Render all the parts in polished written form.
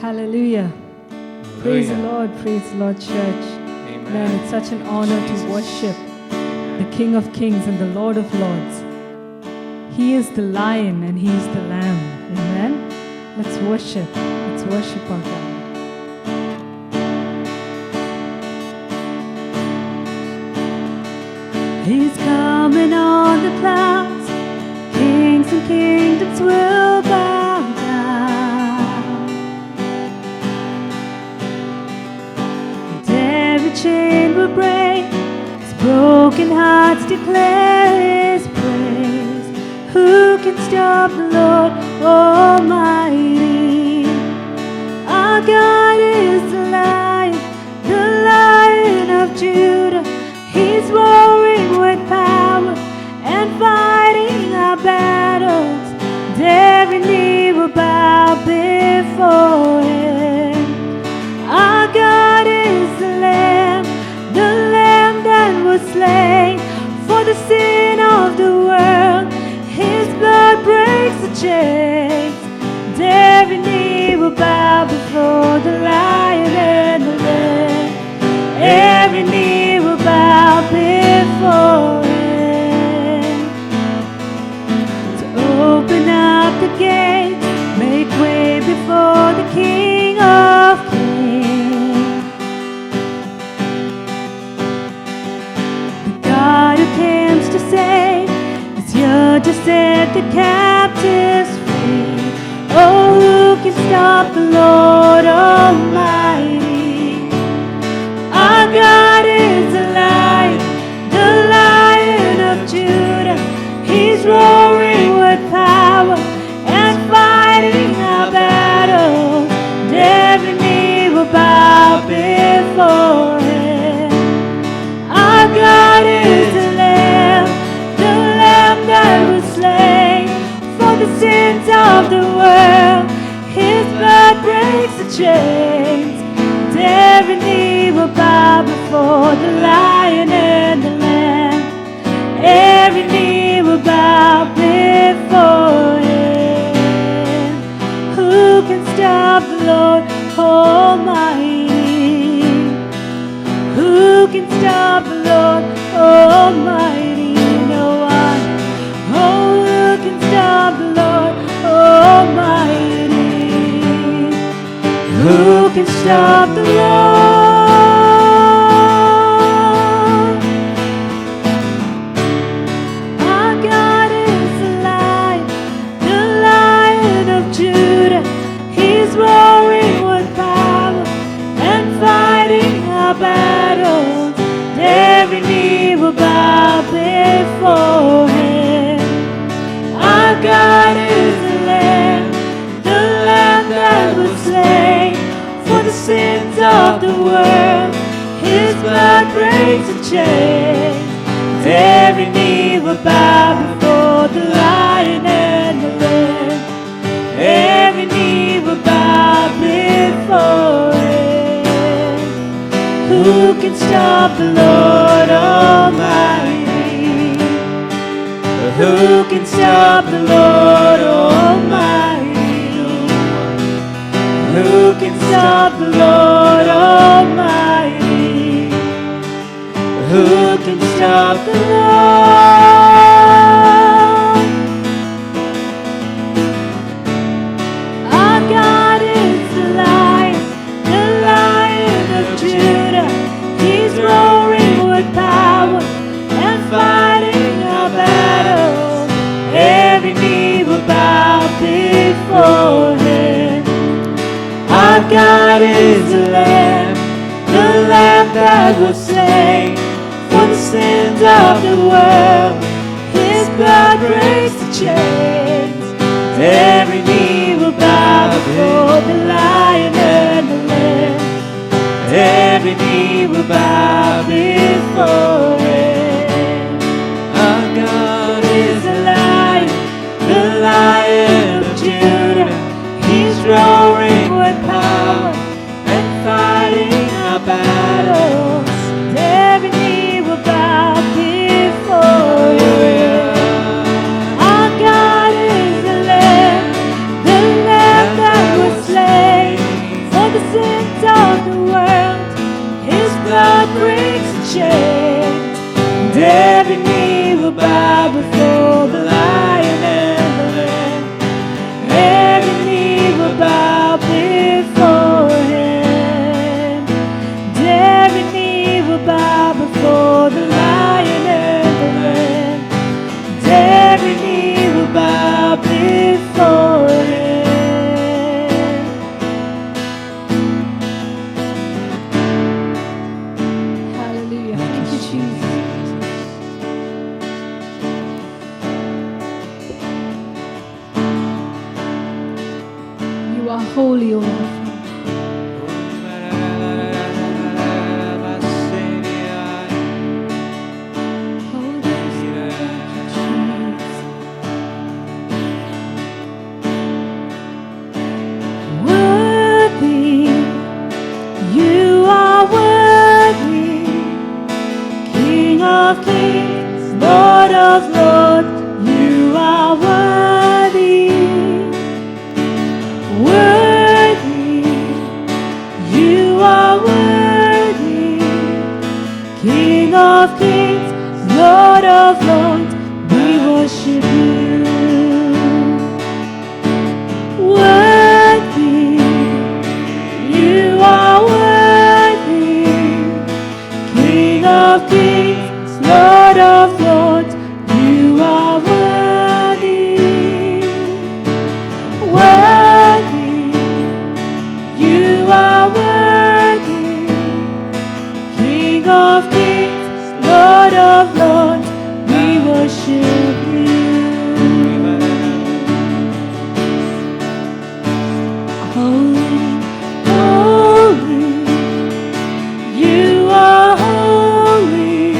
Hallelujah. Praise the Lord, church. Amen. Man, it's such an honor to worship the King of Kings and the Lord of Lords. He is the Lion and He is the Lamb. Amen. Let's worship our God. He's coming on the clouds. Kings and kingdoms will bow down. And every chain will break. His broken hearts declare His praise. Who can stop the Lord Almighty? Our God is the Lion of Judah. He's roaring with power and fighting our battles. And every knee will bow before Him. Our God is the Lamb that was slain for the sin of the world. His blood breaks the chains. And every knee will bow before the Lion and the Lamb. Every knee will bow before Him. To open up the gates, make way before the King of Kings. The God who comes to save is here to set the captives free. Oh, who can stop the Lord Almighty? Our God is the Lion of Judah. He's roaring with power and fighting our battles. And every knee will bow before Him. Our God is the Lamb that was slain for the sins of the world. His blood breaks the chains. And every knee will bow before the Lion and the Lamb. Every knee will bow before Him. Who can stop the Lord Almighty? Who can stop the Lord Almighty? No one. Oh, who can stop the Lord Almighty? Who can stop the Lord? Our God is the Lion of Judah. He's roaring with power and fighting our battles. And every knee will bow before Him. Our God is the Lamb that was slain for the sins of the world. His blood breaks the chains. And every knee will bow before the Lion and the Lamb. Every knee will bow before Him. Who can stop the Lord Almighty? Who can stop the Lord Almighty? Who can stop the Lord Almighty? Who can stop the Lord? Our God is the Lion of Judah. He's roaring with power and fighting our battles. Every knee will bow before Him. Our God is the Lamb that was slain for the sins of the world. His blood breaks the chains. And every knee will bow before the Lion and the Lamb. Every knee will bow before Him. Our God is the Lion of Judah. He's roaring with power and fighting our battles. And every knee will bow before Him. Our God is the Lamb that was slain are worthy, King of kings, Lord of lords, we worship you. Worthy, you are worthy, King of kings, Lord of lords, you are worthy. Worthy, you are worthy, King of kings, Lord of lords, we worship you. Holy, holy, you are holy,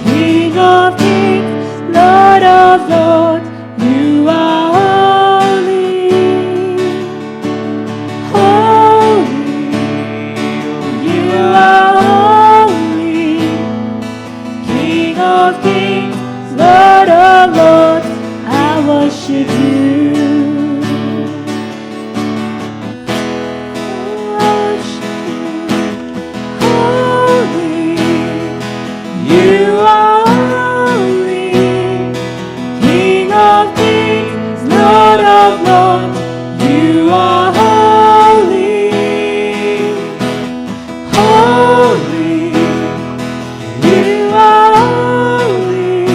King of kings, Lord of lords, you are holy. Holy, you are holy, King of kings, Lord of lords, I worship you. Holy, you are holy, King of kings, Lord of lords, you are holy. Holy, you are holy,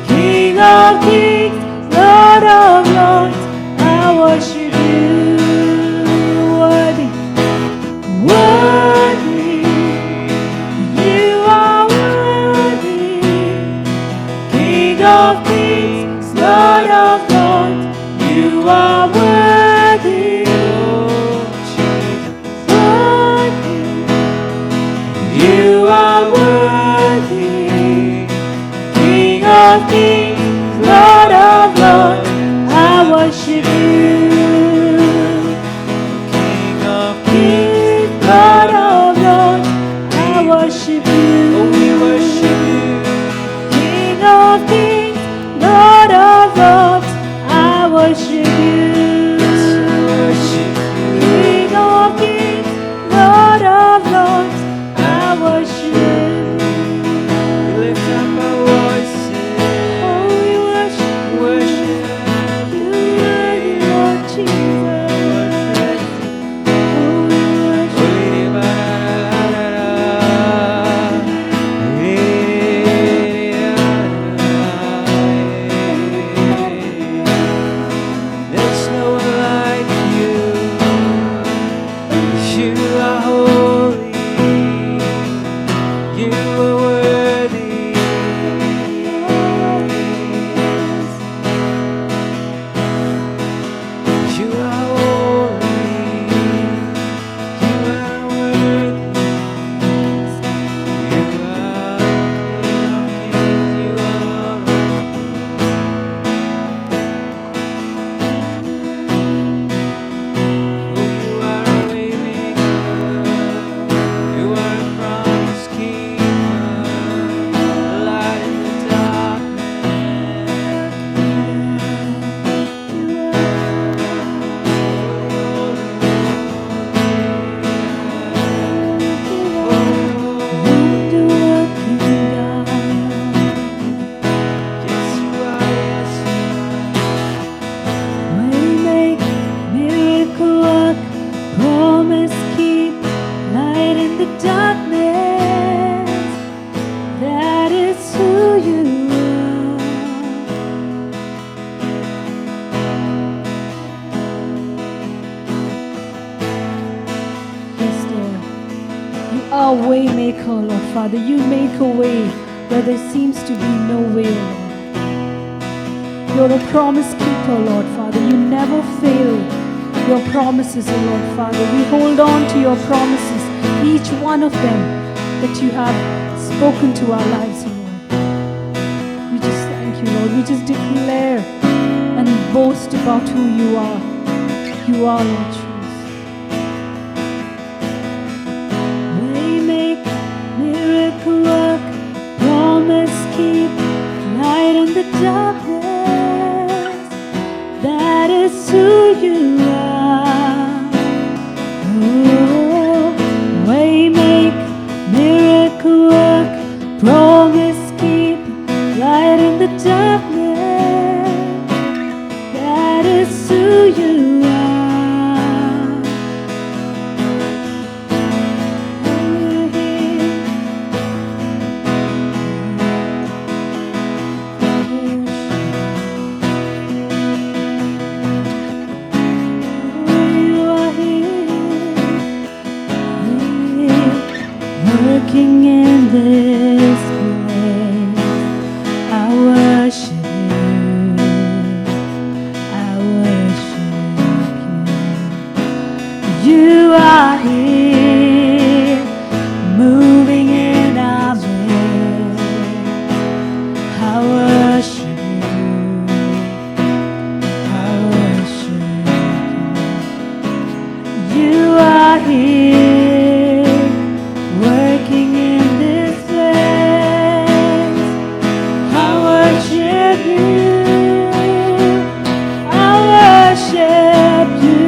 King of kings, Lord of lords, I worship you. Worthy, worthy, you are worthy, King of kings, Lord of lords, you are worthy. Worthy, you are worthy, King of kings, Lord of lords, I worship you. King of King, Lord of lords, I worship you. Oh, we worship you. King of kings, Lord of lords, I worship you. Worship you. King of kings, Lord of lords, I worship you. We lift up our voices. Oh, we worship Worship. you, worthy Lord Jesus. Oh, we worship There's no one like you. You are holy. You are worthy. You are holy. You are worthy. You are King of kings. You are you are a waymaker. You are a promise keeper. Light in the darkness. Yes, you are. Yes, Miracle work, promise keep, light in the darkness. That is who you are. Yes, Lord. You are way maker, Lord Father. You make a way where there seems to be no way, Lord. You're a promise keeper, Lord Father. You never fail your promises, O Lord Father. We hold on to your promises, each one of them that you have spoken to our lives, O Lord. We just thank you, Lord. We just declare and boast about who you are. You are, Lord Jesus. Waymaker, miracle work, promise keep, light in the darkness. That is who you are. Oh. You are here, moving in our midst. I worship you. I worship you. You are here, working in this place. I worship you. I worship you.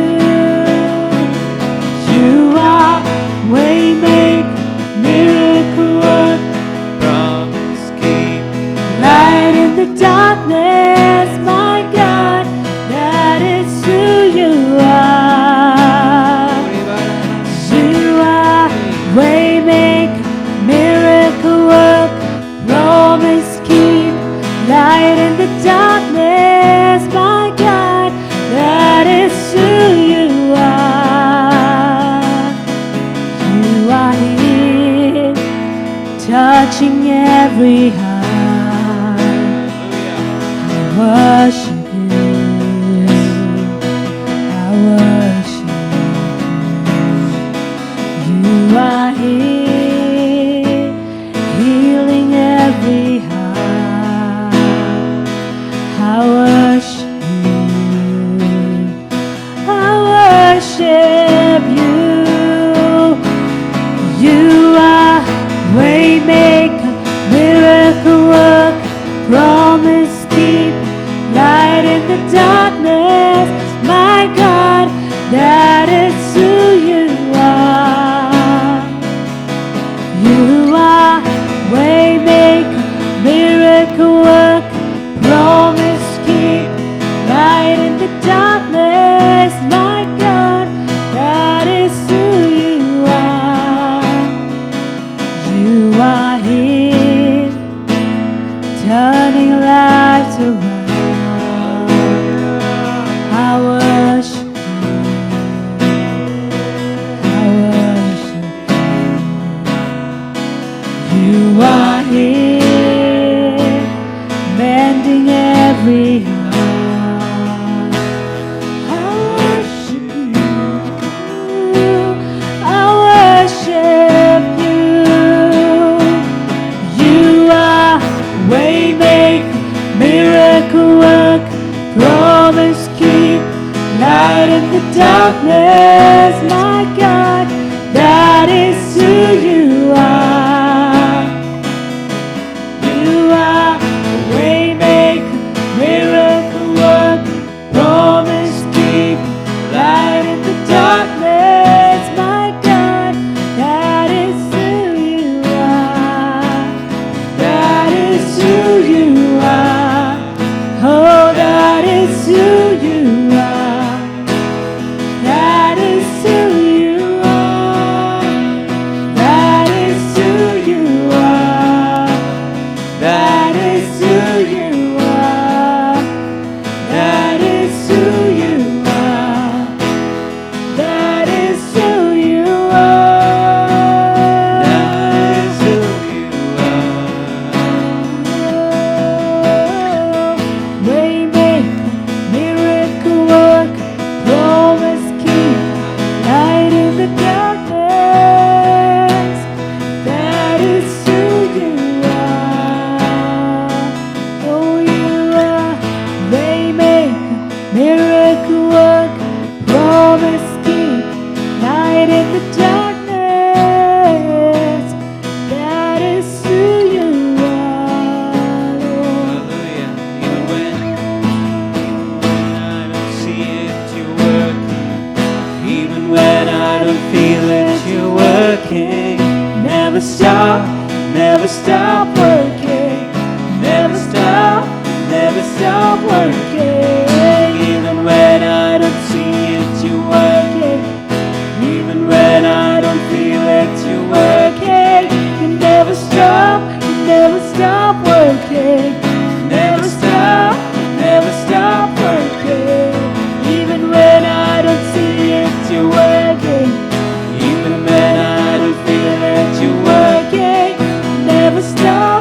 You are waymaker, miracle work, Promise keep. light in the darkness, my God, that is who you are. You are waymaker, miracle work, promise keep, light in the darkness, my God, that is who you are. You are here, touching every heart. I worship you. I worship you. You are here, healing every heart. I worship you. I worship you. You are waymaker, miracle work, promise keep, light in the darkness, my God, that is who you are. You are waymaker, miracle work, promise keep, light in the darkness, my God, that is who you are. You are here, turning lives around. I worship you. I worship you. You are here, mending every heart. I worship you. I worship you. You are waymaker, miracle work, promise keep, light in the darkness, my God, that is who you are. You are waymaker, miracle work, promise keep, light in the darkness, my God, that is who you are. That is who you are. Oh, that is who you are. That is who you are. That is who you are. That is who you are. That is who you are. That is who you are. That is who you Waymaker, miracle work, promise keep, light in the darkness. That is who you are. Oh, you are waymaker, miracle work, promise keep, light in the darkness. That is who you are, Lord. Hallelujah. Even when I don't see it, you're working. Never stop working. Never stop working. Even when I don't see it, you're working. Even when I don't feel it, you're working. You never stop working. Never stop working. Even when I don't see it, you're working. Even when I don't feel it, you're working. Never stop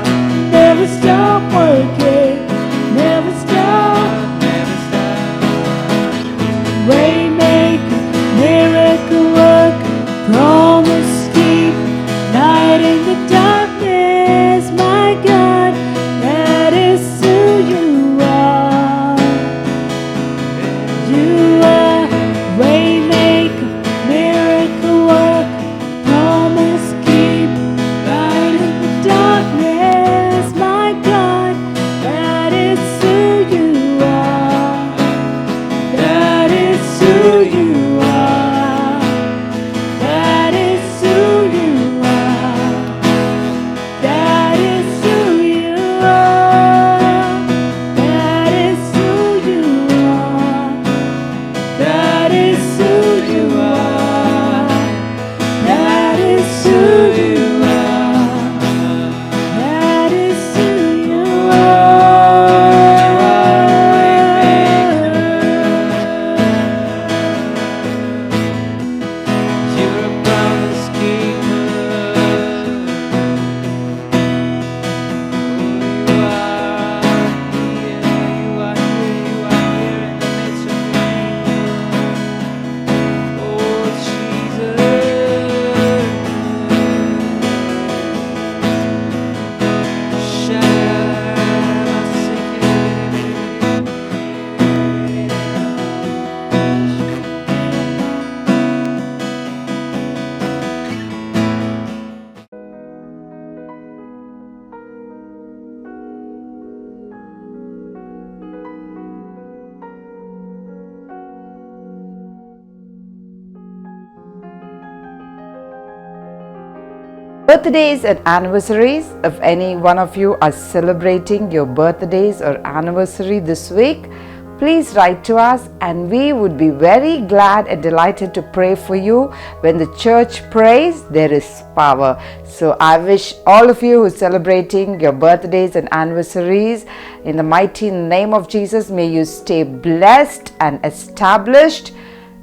Birthdays and anniversaries. If any one of you are celebrating your birthdays or anniversary this week, please write to us and we would be very glad and delighted to pray for you. When the church prays, there is power. So I wish all of you who are celebrating your birthdays and anniversaries, in the mighty name of Jesus, may you stay blessed and established.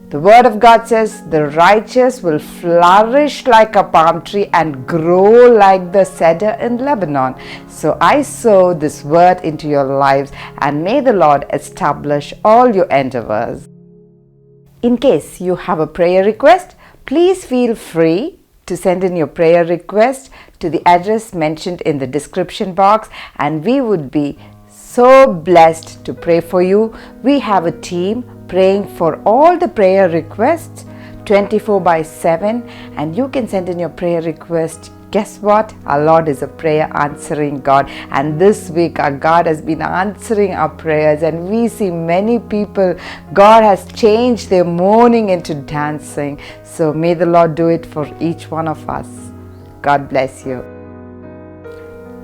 The word of God says the righteous will flourish like a palm tree and grow like the cedar in Lebanon. So I sow this word into your lives and may the Lord establish all your endeavors. In case you have a prayer request, please feel free to send in your prayer request to the address mentioned in the description box, and we would be so blessed to pray for you. We have a team praying for all the prayer requests 24/7, and you can send in your prayer request. Guess what? Our Lord is a prayer answering God, and this week our God has been answering our prayers, and we see many people, God has changed their mourning into dancing. So may the Lord do it for each one of us. God bless you.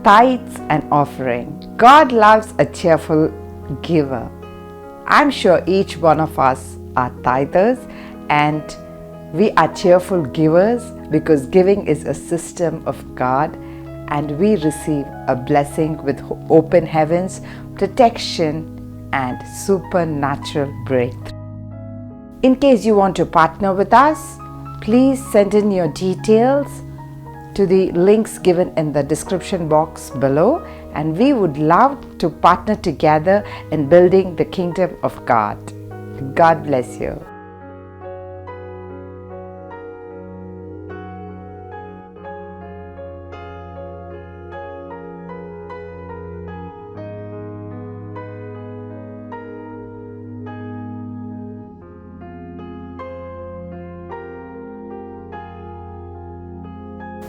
Tithes and offering. God loves a cheerful giver. I'm sure each one of us are tithers and we are cheerful givers, because giving is a system of God and we receive a blessing with open heavens, protection and supernatural breakthrough. In case you want to partner with us, please send in your details to the links given in the description box below, and we would love to partner together in building the kingdom of God. God bless you.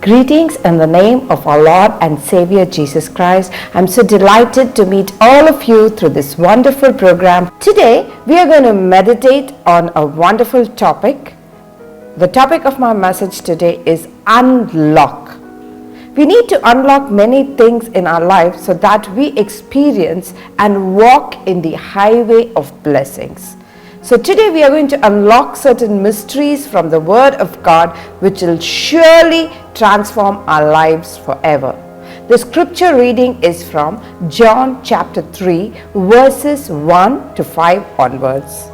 Greetings in the name of our Lord and Savior Jesus Christ. I'm so delighted to meet all of you through this wonderful program. Today we are going to meditate on a wonderful topic. The topic of my message today is unlock. We need to unlock many things in our life so that we experience and walk in the highway of blessings. So today we are going to unlock certain mysteries from the Word of God which will surely transform our lives forever. The scripture reading is from John chapter 3 verses 1 to 5 onwards.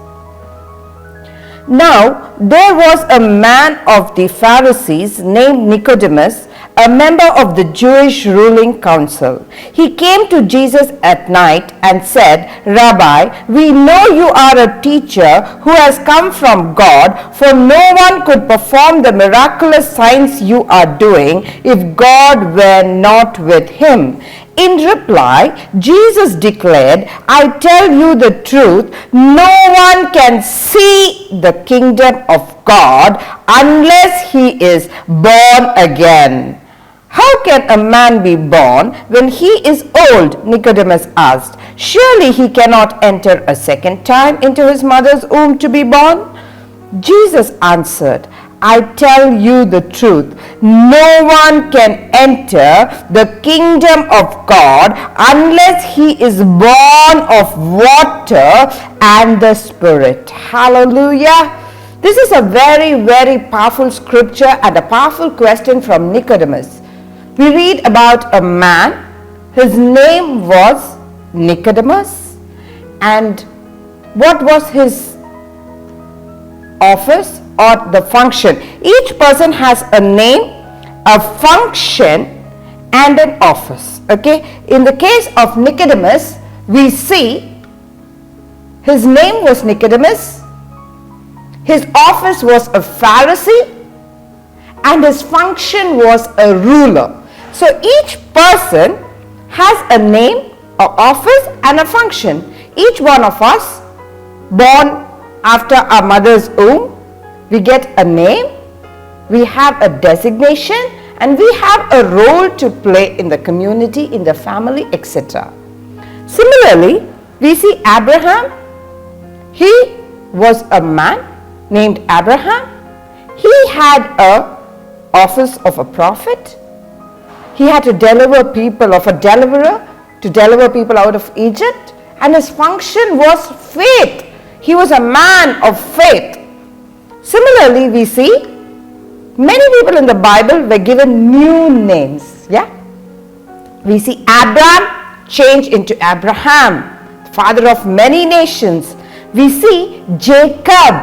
Now there was a man of the Pharisees named Nicodemus, a member of the Jewish ruling council. He came to Jesus at night and said, Rabbi, we know you are a teacher who has come from God, for no one could perform the miraculous signs you are doing if God were not with him. In reply, Jesus declared, I tell you the truth, no one can see the kingdom of God unless he is born again. How can a man be born when he is old? Nicodemus asked. Surely he cannot enter a second time into his mother's womb to be born? Jesus answered, I tell you the truth, no one can enter the kingdom of God unless he is born of water and the Spirit. Hallelujah. This is a very, very powerful scripture and a powerful question from Nicodemus. We read about a man, his name was Nicodemus, and what was his office or the function? Each person has a name, a function and an office. Okay, in the case of Nicodemus, we see his name was Nicodemus, his office was a Pharisee, and his function was a ruler. So each person has a name, an office and a function. Each one of us, born after our mother's womb, we get a name, we have a designation, and we have a role to play in the community, in the family, etc. Similarly, we see Abraham. He was a man named Abraham. He had a office of a prophet. he had to deliver people, of a deliverer, to deliver people out of Egypt. And his function was faith. He was a man of faith. Similarly, we see many people in the Bible were given new names. Yeah? We see Abraham changed into Abraham, father of many nations. We see Jacob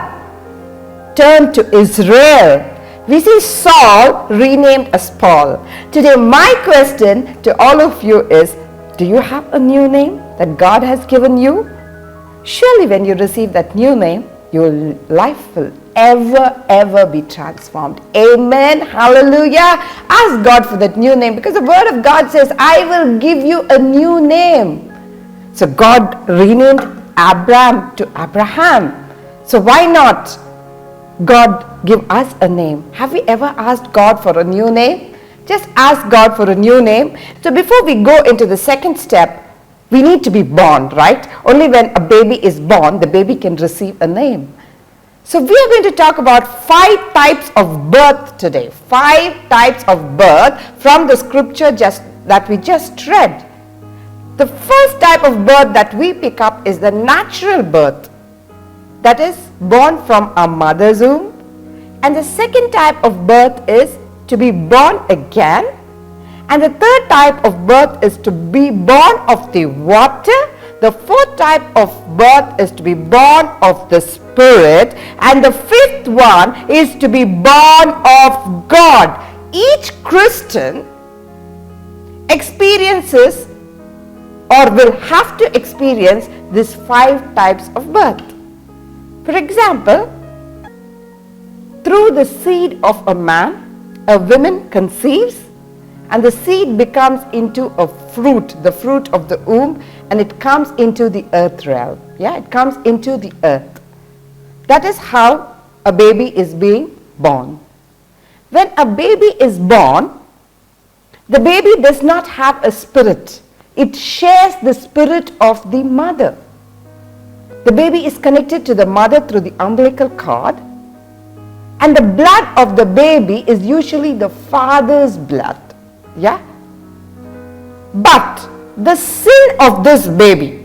turned to Israel. We see Saul renamed as Paul. Today, my question to all of you is, do you have a new name that God has given you? Surely when you receive that new name, your life will ever be transformed. Amen. Hallelujah. Ask God for that new name, because the word of God says, I will give you a new name. So God renamed Abraham to Abraham. So why not God give us a name? Have we ever asked God for a new name? Just ask God for a new name. So before we go into the second step, we need to be born, right? Only when a baby is born, the baby can receive a name. So we are going to talk about 5 types of birth today. 5 types of birth from the scripture that we just read. The first type of birth that we pick up is the natural birth, that is born from a mother's womb. And the second type of birth is to be born again. And the third type of birth is to be born of the water. The fourth type of birth is to be born of the Spirit. And the fifth one is to be born of God. Each Christian experiences or will have to experience these 5 types of birth. For example, through the seed of a man, a woman conceives, and the seed becomes into a fruit, the fruit of the womb, and it comes into the earth realm. Yeah, it comes into the earth. That is how a baby is being born. When a baby is born, the baby does not have a spirit. It shares the spirit of the mother. The baby is connected to the mother through the umbilical cord, and the blood of the baby is usually the father's blood. Yeah? But the sin of this baby,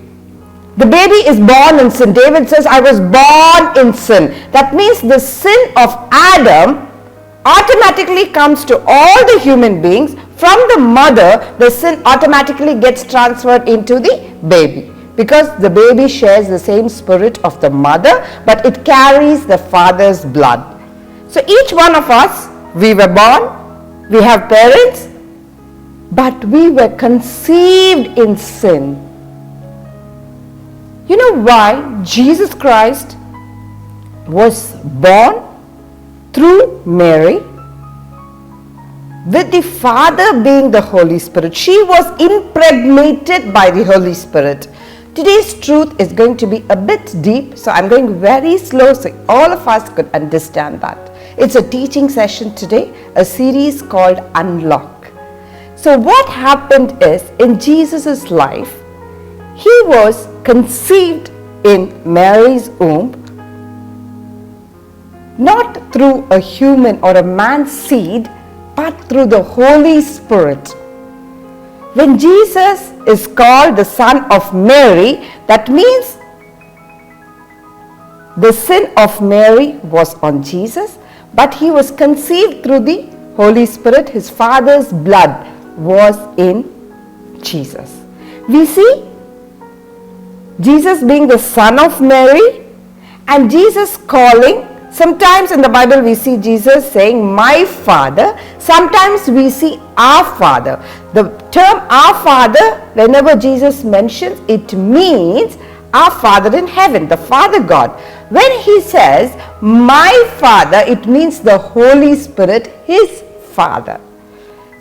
the baby is born in sin. David says, I was born in sin. That means the sin of Adam automatically comes to all the human beings. From the mother, the sin automatically gets transferred into the baby, because the baby shares the same spirit of the mother, but it carries the father's blood. So each one of us, we were born, we have parents, but we were conceived in sin. You know why Jesus Christ was born through Mary, with the Father being the Holy Spirit? She was impregnated by the Holy Spirit. Today's truth is going to be a bit deep, so I'm going very slow so all of us could understand that. It's a teaching session today, a series called Unlock. So what happened is, in Jesus' life, he was conceived in Mary's womb, not through a human or a man's seed, but through the Holy Spirit. When Jesus is called the Son of Mary, that means the sin of Mary was on Jesus, but he was conceived through the Holy Spirit. His Father's blood was in Jesus. We see Jesus being the Son of Mary, and Jesus calling. Sometimes in the Bible we see Jesus saying, my Father. Sometimes we see our Father. The term our Father, whenever Jesus mentions, it means our Father in heaven, the Father God. When he says my Father, it means the Holy Spirit, his Father.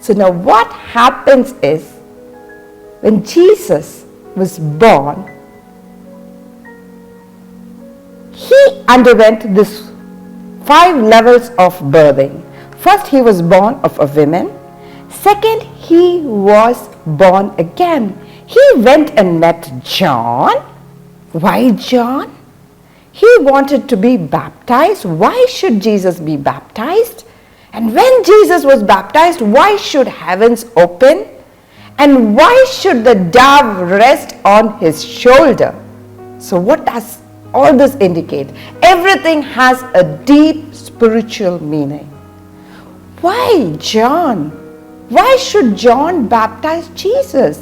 So now what happens is, when Jesus was born, he underwent this 5 levels of birthing. First, he was born of a woman. Second, he was born again. He went and met John. Why John? He wanted to be baptized. Why should Jesus be baptized? And when Jesus was baptized, why should heavens open? And why should the dove rest on his shoulder? So what does all this indicate? Everything has a deep spiritual meaning. Why John? Why should John baptize Jesus?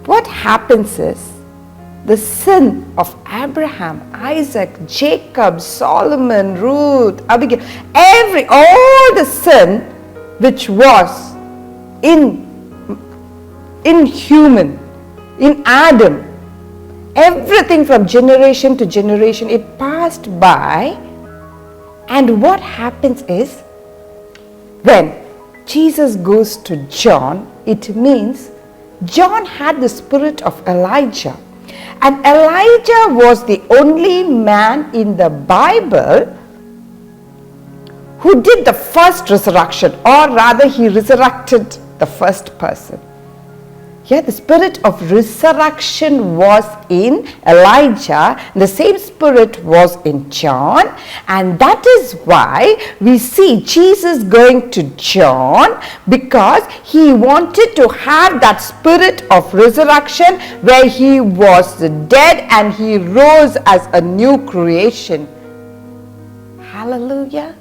What happens is the sin of Abraham, Isaac, Jacob, Solomon, Ruth, Abigail, all the sin which was in human, in Adam, everything from generation to generation, it passed by. And what happens is, when Jesus goes to John, it means John had the spirit of Elijah. And Elijah was the only man in the Bible who did the first resurrection, or rather he resurrected the first person. Yeah, the spirit of resurrection was in Elijah. The same spirit was in John. And that is why we see Jesus going to John, because he wanted to have that spirit of resurrection where he was dead and he rose as a new creation. Hallelujah.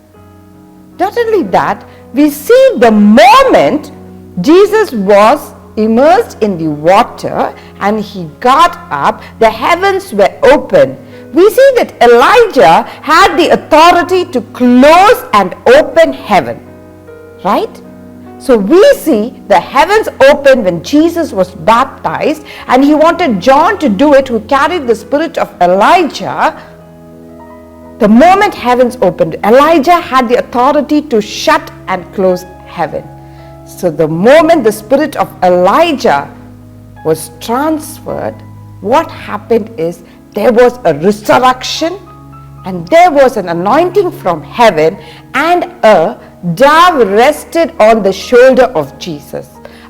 Not only that, we see the moment Jesus was immersed in the water and he got up, the heavens were open. We see that Elijah had the authority to close and open heaven, right? So we see the heavens open when Jesus was baptized, and he wanted John to do it, who carried the spirit of Elijah. The moment heavens opened, Elijah had the authority to shut and close heaven. So the moment the spirit of Elijah was transferred, what happened is there was a resurrection and there was an anointing from heaven, and a dove rested on the shoulder of Jesus.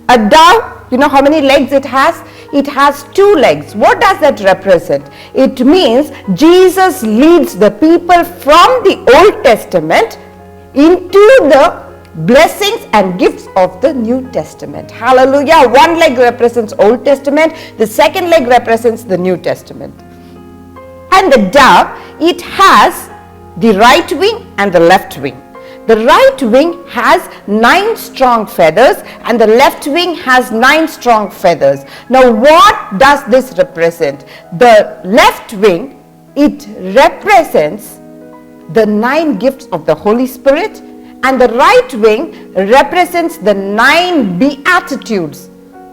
A dove, you know how many legs it has? It has 2 legs. What does that represent? It means Jesus leads the people from the Old Testament into the blessings and gifts of the New Testament. Hallelujah. 1 leg represents Old Testament. The second leg represents the New Testament. And the dove, it has the right wing and the left wing. The right wing has 9 strong feathers and the left wing has 9 strong feathers. Now what does this represent? The left wing, it represents the 9 gifts of the Holy Spirit, and the right wing represents the 9 beatitudes.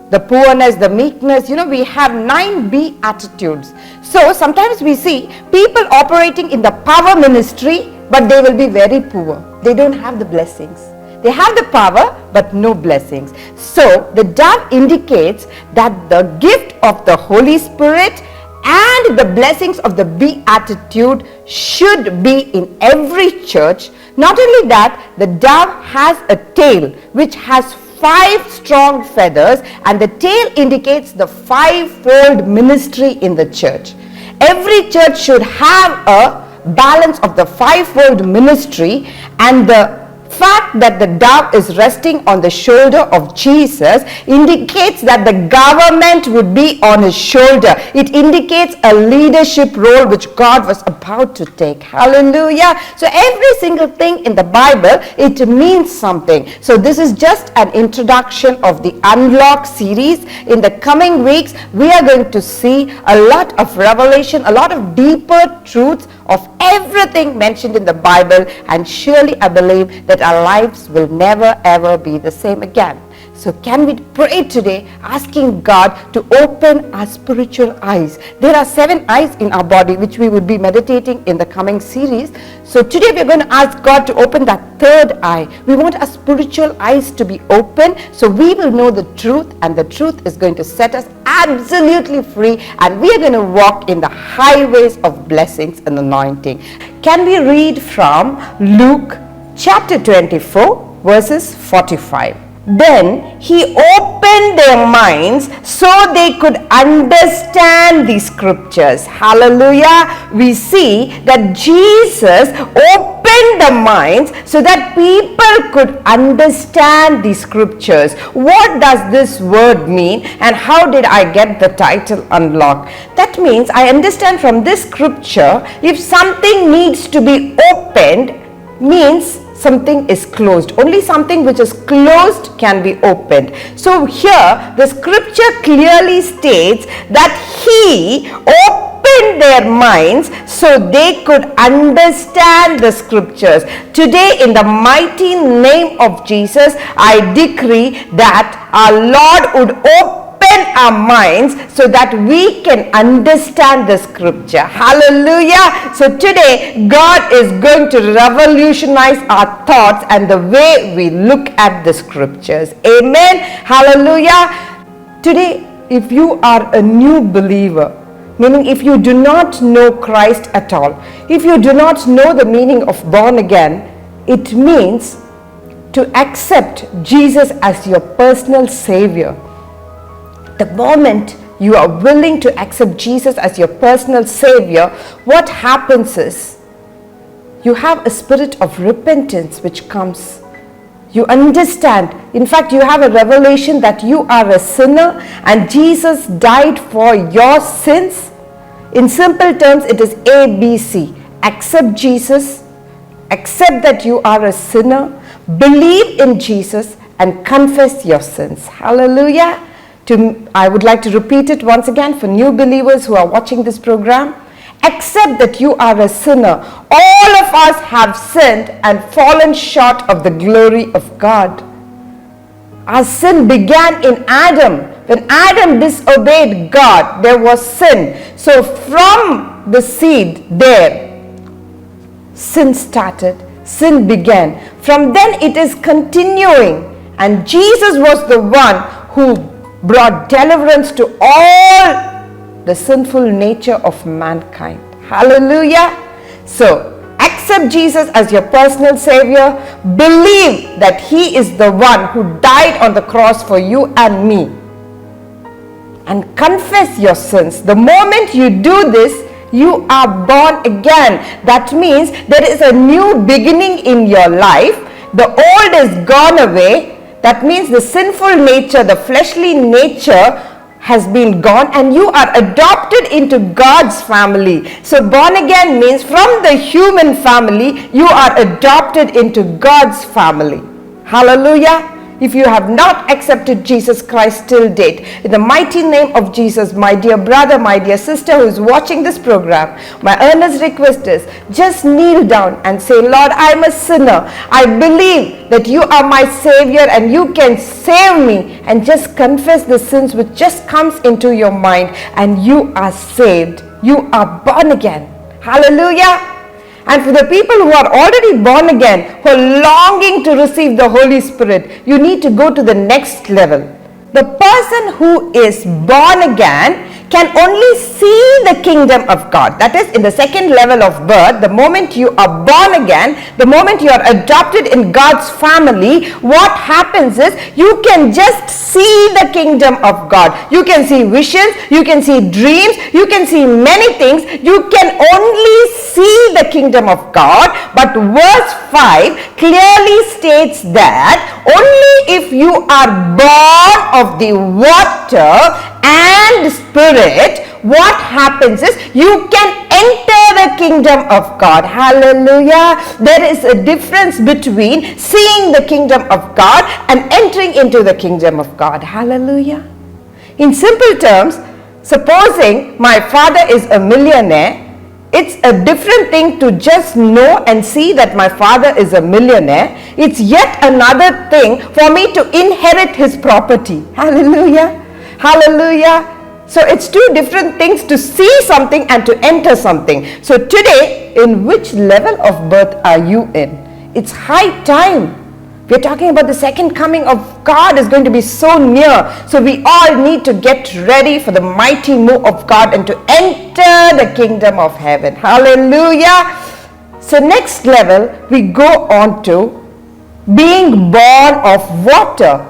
The poorness, the meekness, we have 9 beatitudes. So sometimes we see people operating in the power ministry, but they will be very poor. They don't have the blessings. They have the power, but no blessings. So the dove indicates that the gift of the Holy Spirit and the blessings of the beatitude should be in every church. Not only that, the dove has a tail which has 5 strong feathers, and the tail indicates the 5-fold ministry in the church. Every church should have a balance of the 5-fold ministry, and the fact that the dove is resting on the shoulder of Jesus indicates that the government would be on his shoulder. It indicates a leadership role which God was about to take. Hallelujah. So every single thing in the Bible, it means something. So this is just an introduction of the Unlock series. In the coming weeks, we are going to see a lot of revelation, a lot of deeper truths of everything mentioned in the Bible, and surely I believe that our lives will never ever be the same again. So can we pray today, asking God to open our spiritual eyes? There are 7 eyes in our body which we would be meditating in the coming series. So today we are going to ask God to open that 3rd eye. We want our spiritual eyes to be open so we will know the truth, and the truth is going to set us absolutely free, and we are going to walk in the highways of blessings and anointing. Can we read from Luke chapter 24 verses 45? Then he opened their minds so they could understand the scriptures. Hallelujah. We see that Jesus opened the minds so that people could understand the scriptures. What does this word mean, and how did I get the title Unlock? That means I understand from this scripture, if something needs to be opened, means something is closed. Only something which is closed can be opened. So here the scripture clearly states that he opened their minds so they could understand the scriptures. Today, in the mighty name of Jesus, I decree that our Lord would open our minds so that we can understand the scripture. Hallelujah. So today God is going to revolutionize our thoughts and the way we look at the scriptures. Amen. Hallelujah. Today, if you are a new believer, meaning if you do not know Christ at all, if you do not know the meaning of born again, it means to accept Jesus as your personal Savior. The moment you are willing to accept Jesus as your personal Savior, what happens is you have a spirit of repentance which comes. You understand. In fact, you have a revelation that you are a sinner and Jesus died for your sins. In simple terms, it is ABC. Accept Jesus, accept that you are a sinner, believe in Jesus, and confess your sins. Hallelujah. I would like to repeat it once again for new believers who are watching this program. Accept that you are a sinner. All of us have sinned and fallen short of the glory of God. Our sin began in Adam. When Adam disobeyed God, there was sin. So from the seed there, sin started, sin began. From then it is continuing. And Jesus was the one who brought deliverance to all the sinful nature of mankind. Hallelujah. So accept Jesus as your personal Savior. Believe that he is the one who died on the cross for you and me. And confess your sins. The moment you do this, you are born again. That means there is a new beginning in your life. The old is gone away. That means the sinful nature, the fleshly nature has been gone and you are adopted into God's family. So born again means from the human family, you are adopted into God's family. Hallelujah. If you have not accepted Jesus Christ till date, in the mighty name of Jesus, my dear brother, my dear sister who is watching this program, my earnest request is just kneel down and say, Lord, I am a sinner. I believe that you are my Savior and you can save me, and just confess the sins which just comes into your mind and you are saved. You are born again. Hallelujah. And for the people who are already born again, who are longing to receive the Holy Spirit, you need to go to the next level. The person who is born again can only see the kingdom of God. That is, in the second level of birth, the moment you are born again, the moment you are adopted in God's family, what happens is you can just see the kingdom of God. You can see visions, you can see dreams, you can see many things. You can only see the kingdom of God. But verse 5 clearly states that only if you are born of the water and Spirit, what happens is you can enter the kingdom of God. Hallelujah. There is a difference between seeing the kingdom of God and entering into the kingdom of God. Hallelujah. In simple terms, supposing my father is a millionaire, it's a different thing to just know and see that my father is a millionaire. It's yet another thing for me to inherit his property. Hallelujah. Hallelujah. So it's two different things to see something and to enter something. So today, in which level of birth are you in? It's high time. We're talking about the second coming of God is going to be so near. So we all need to get ready for the mighty move of God and to enter the kingdom of heaven. Hallelujah. So next level, we go on to being born of water.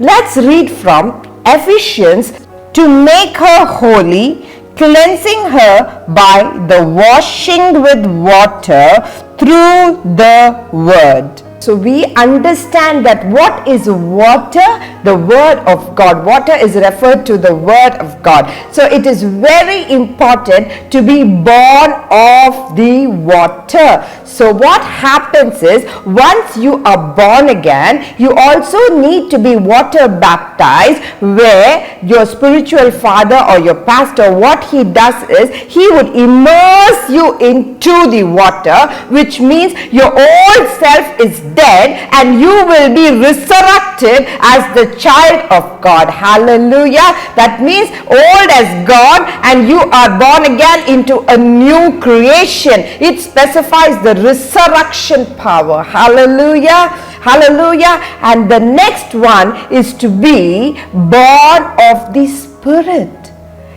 Let's read from Ephesians. To make her holy, cleansing her by the washing with water through the word. So we understand that what is water? The word of God. Water is referred to the word of God. So it is very important to be born of the water. So what happens is, once you are born again, you also need to be water baptized, where your spiritual father or your pastor, what he does is, he would immerse you into the water, which means your old self is dead and you will be resurrected as the child of God. Hallelujah. That means old has gone and you are born again into a new creation. It specifies the resurrection power. Hallelujah. Hallelujah. And the next one is to be born of the Spirit.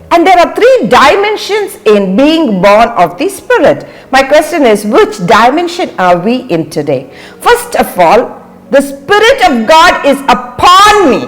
And there are 3 dimensions in being born of the Spirit. My question is, which dimension are we in today? First of all, the Spirit of God is upon me.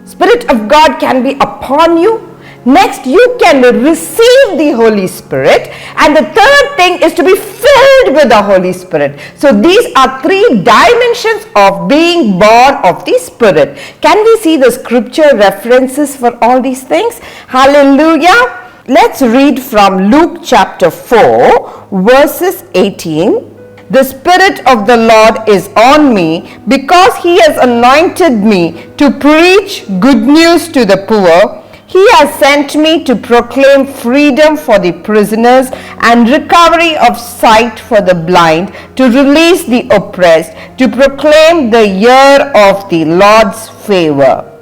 Spirit of God can be upon you. Next, you can receive the Holy Spirit. And the third thing is to be filled with the Holy Spirit. So these are 3 dimensions of being born of the Spirit. Can we see the scripture references for all these things? Hallelujah. Let's read from Luke chapter 4, verses 18. The Spirit of the Lord is on me, because He has anointed me to preach good news to the poor. He has sent me to proclaim freedom for the prisoners and recovery of sight for the blind, to release the oppressed, to proclaim the year of the Lord's favor.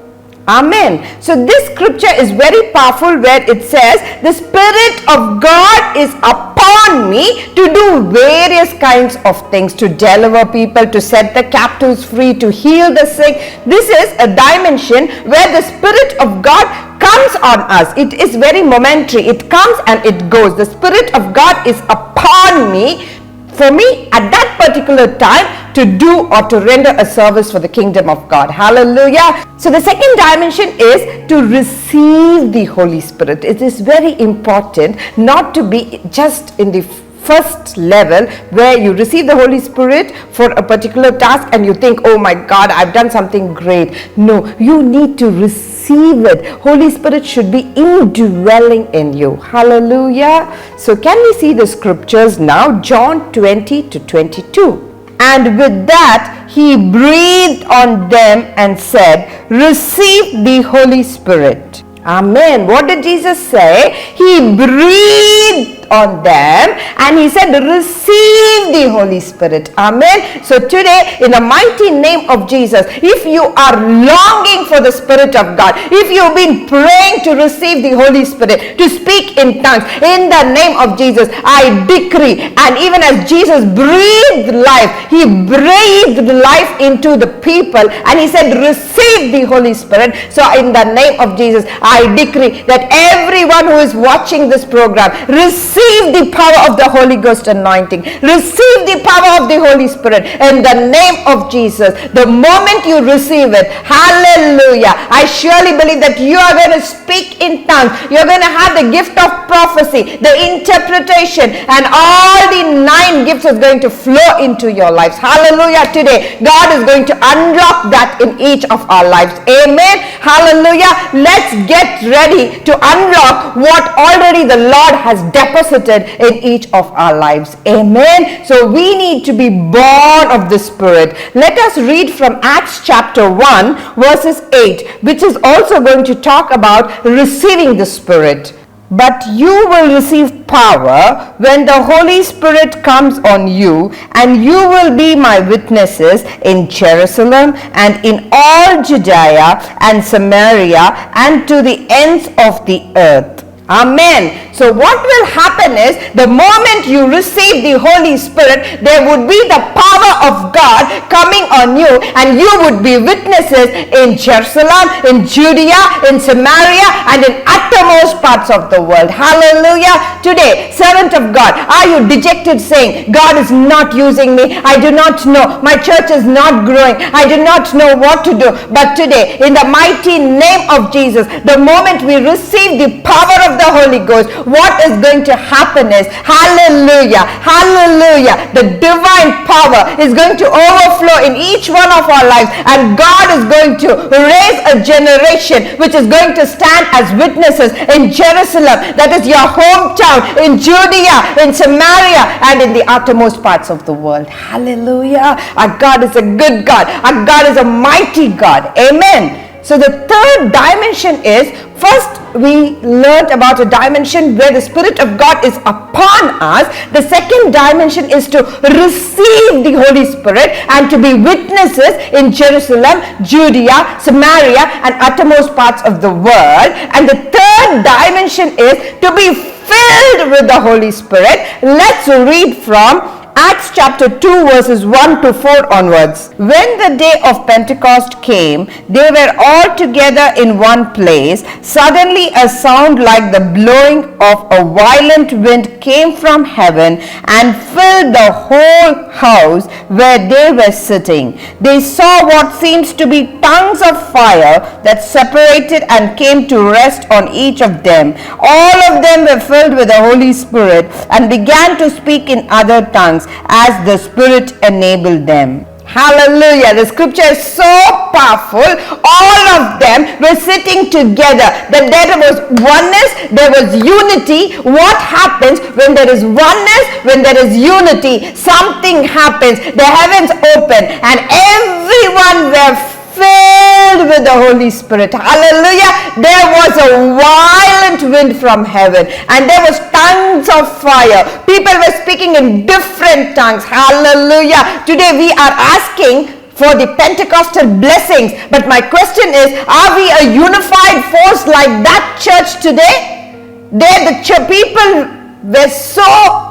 Amen. So this scripture is very powerful, where it says the Spirit of God is upon me to do various kinds of things, to deliver people, to set the captives free, to heal the sick. This is a dimension where the Spirit of God comes on us. It is very momentary. It comes and it goes. The Spirit of God is upon me, for me at that particular time, to do or to render a service for the kingdom of God. Hallelujah. So the second dimension is to receive the Holy Spirit. It is very important not to be just in the first level where you receive the Holy Spirit for a particular task and you think, oh my God, I've done something great. No, you need to receive it. Holy Spirit should be indwelling in you. Hallelujah. So can we see the scriptures now? John 20 to 22. And with that, He breathed on them and said, receive the Holy Spirit. Amen. What did Jesus say? He breathed on them and He said, receive the Holy Spirit. Amen. So today, in the mighty name of Jesus, if you are longing for the Spirit of God, if you've been praying to receive the Holy Spirit, to speak in tongues, in the name of Jesus, I decree, and even as Jesus breathed life, He breathed life into the people and He said, receive the Holy Spirit. So in the name of Jesus, I decree that everyone who is watching this program, receive the power of the Holy Ghost anointing. Receive the power of the Holy Spirit in the name of Jesus. The moment you receive it, hallelujah, I surely believe that you are going to speak in tongues. You're going to have the gift of prophecy, the interpretation, and all the 9 gifts is going to flow into your lives. Hallelujah. Today, God is going to unlock that in each of our lives. Amen. Hallelujah. Let's get ready to unlock what already the Lord has deposited in each of our lives. Amen. So we need to be born of the Spirit. Let us read from Acts chapter 1 verses 8, which is also going to talk about receiving the Spirit. But you will receive power when the Holy Spirit comes on you, and you will be my witnesses in Jerusalem and in all Judea and Samaria and to the ends of the earth. Amen. So what will happen is, the moment you receive the Holy Spirit, there would be the power of God coming on you, and you would be witnesses in Jerusalem, in Judea, in Samaria, and in uttermost parts of the world. Hallelujah. Today, servant of God, are you dejected saying, God is not using me? I do not know. My church is not growing. I do not know what to do. But today, in the mighty name of Jesus, the moment we receive the power of the Holy Ghost, what is going to happen is, hallelujah, hallelujah, the divine power is going to overflow in each one of our lives, and God is going to raise a generation which is going to stand as witnesses in Jerusalem, that is your hometown, in Judea, in Samaria, and in the uttermost parts of the world. Hallelujah. Our God is a good God. Our God is a mighty God. Amen. So the third dimension is, first we learned about a dimension where the Spirit of God is upon us. The second dimension is to receive the Holy Spirit and to be witnesses in Jerusalem, Judea, Samaria, and uttermost parts of the world. And the third dimension is to be filled with the Holy Spirit. Let's read from Acts chapter 2 verses 1 to 4 onwards. When the day of Pentecost came, they were all together in one place. Suddenly a sound like the blowing of a violent wind came from heaven and filled the whole house where they were sitting. They saw what seems to be tongues of fire that separated and came to rest on each of them. All of them were filled with the Holy Spirit and began to speak in other tongues as the Spirit enabled them. Hallelujah. The scripture is so powerful. All of them were sitting together. That there was oneness, there was unity. What happens when there is oneness, when there is unity? Something happens. The heavens open and everyone were filled with the Holy Spirit. Hallelujah. There was a violent wind from heaven and there was tongues of fire. People were speaking in different tongues. Hallelujah. Today we are asking for the Pentecostal blessings, but my question is, are we a unified force like that church today? There the people were so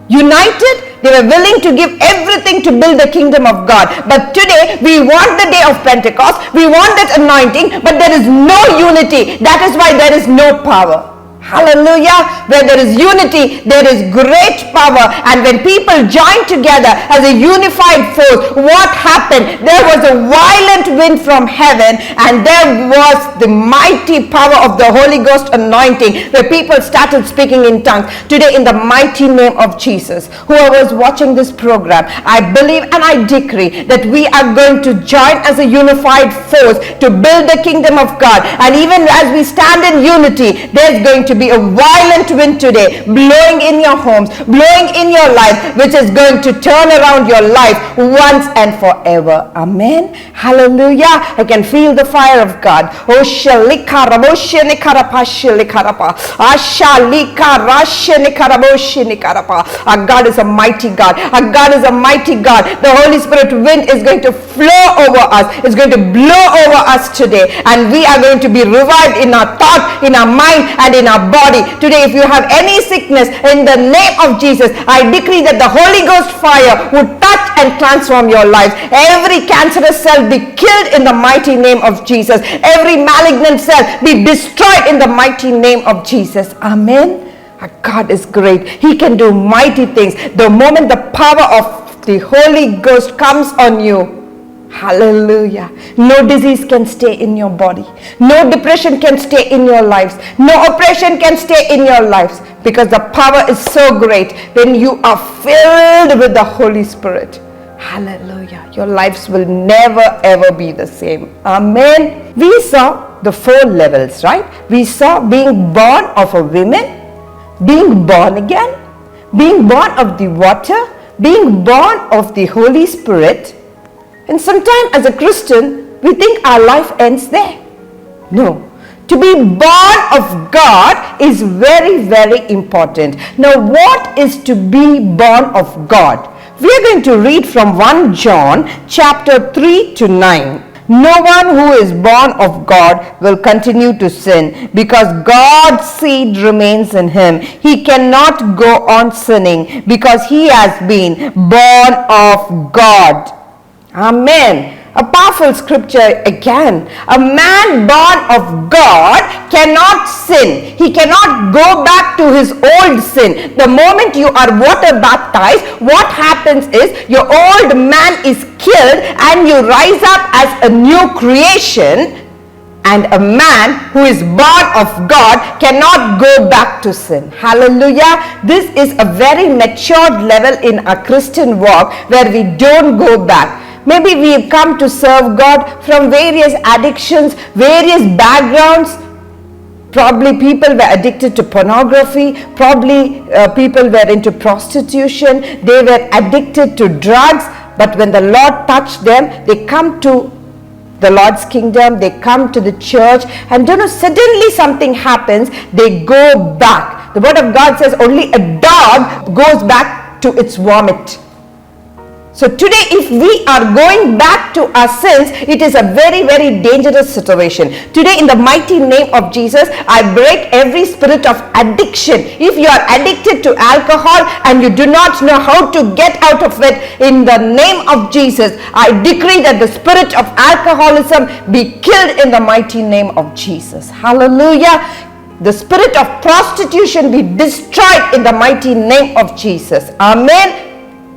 united. They were willing to give everything to build the kingdom of God. But today, we want the day of Pentecost. We want that anointing, but there is no unity. That is why there is no power. Hallelujah. Where there is unity, there is great power. And when people join together as a unified force, what happened? There was a violent wind from heaven and there was the mighty power of the Holy Ghost anointing where people started speaking in tongues. Today, in the mighty name of Jesus, whoever is watching this program, I believe and I decree that we are going to join as a unified force to build the kingdom of God. And even as we stand in unity, there's going to be a violent wind today blowing in your homes, blowing in your life, which is going to turn around your life once and forever. Amen. Hallelujah. I can feel the fire of God. Oh, our God is a mighty God. Our God is a mighty God. The Holy Spirit wind is going to flow over us. It's going to blow over us today, and we are going to be revived in our thought, in our mind, and in our body. Today, if you have any sickness, in the name of Jesus, I decree that the Holy Ghost fire would touch and transform your lives. Every cancerous cell be killed in the mighty name of Jesus. Every malignant cell be destroyed in the mighty name of Jesus. Amen. Our God is great. He can do mighty things. The moment the power of the Holy Ghost comes on you, hallelujah, no disease can stay in your body. No depression can stay in your lives. No oppression can stay in your lives, because the power is so great when you are filled with the Holy Spirit. Hallelujah. Your lives will never ever be the same. Amen. We saw the 4 levels, right? We saw being born of a woman, being born again, being born of the water, being born of the Holy Spirit. And sometimes as a Christian, we think our life ends there. No. To be born of God is very, very important. Now, what is to be born of God? We are going to read from 1 John chapter 3 to 9. No one who is born of God will continue to sin, because God's seed remains in him. He cannot go on sinning because he has been born of God. Amen. A powerful scripture again. A man born of God cannot sin. He cannot go back to his old sin. The moment you are water baptized, what happens is your old man is killed and you rise up as a new creation. And a man who is born of God cannot go back to sin. Hallelujah. This is a very matured level in our Christian walk where we don't go back. Maybe we've come to serve God from various addictions, various backgrounds. Probably people were addicted to pornography. Probably people were into prostitution. They were addicted to drugs. But when the Lord touched them, they come to the Lord's kingdom, they come to the church, and suddenly something happens, they go back. The word of God says only a dog goes back to its vomit. So today, if we are going back to our sins, it is a very, very dangerous situation. Today, in the mighty name of Jesus, I break every spirit of addiction. If you are addicted to alcohol and you do not know how to get out of it, in the name of Jesus, I decree that the spirit of alcoholism be killed in the mighty name of Jesus. Hallelujah. The spirit of prostitution be destroyed in the mighty name of Jesus. Amen.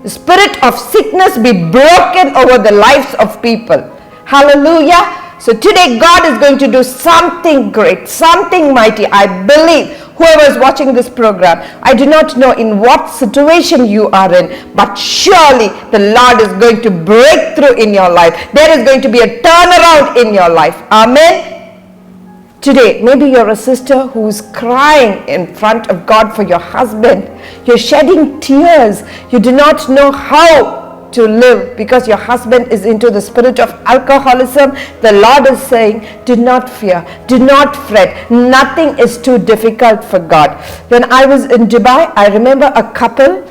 The spirit of sickness be broken over the lives of people. Hallelujah. So today God is going to do something great, something mighty. I believe whoever is watching this program, I do not know in what situation you are in, but surely the Lord is going to break through in your life. There is going to be a turnaround in your life. Amen. Today, maybe you're a sister who's crying in front of God for your husband. You're shedding tears. You do not know how to live because your husband is into the spirit of alcoholism. The Lord is saying, do not fear. Do not fret. Nothing is too difficult for God. When I was in Dubai, I remember a couple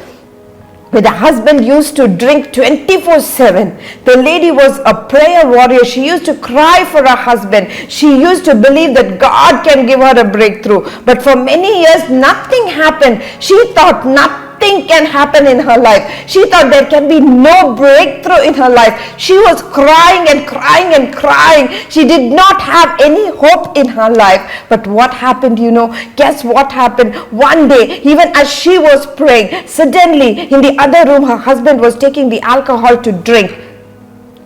where the husband used to drink 24/7. The lady was a prayer warrior. She used to cry for her husband. She used to believe that God can give her a breakthrough. But for many years, nothing happened. She thought nothing can happen in her life. She thought there can be no breakthrough in her life. She was crying and crying and crying. She did not have any hope in her life. But what happened, Guess what happened? One day, even as she was praying, suddenly in the other room, her husband was taking the alcohol to drink.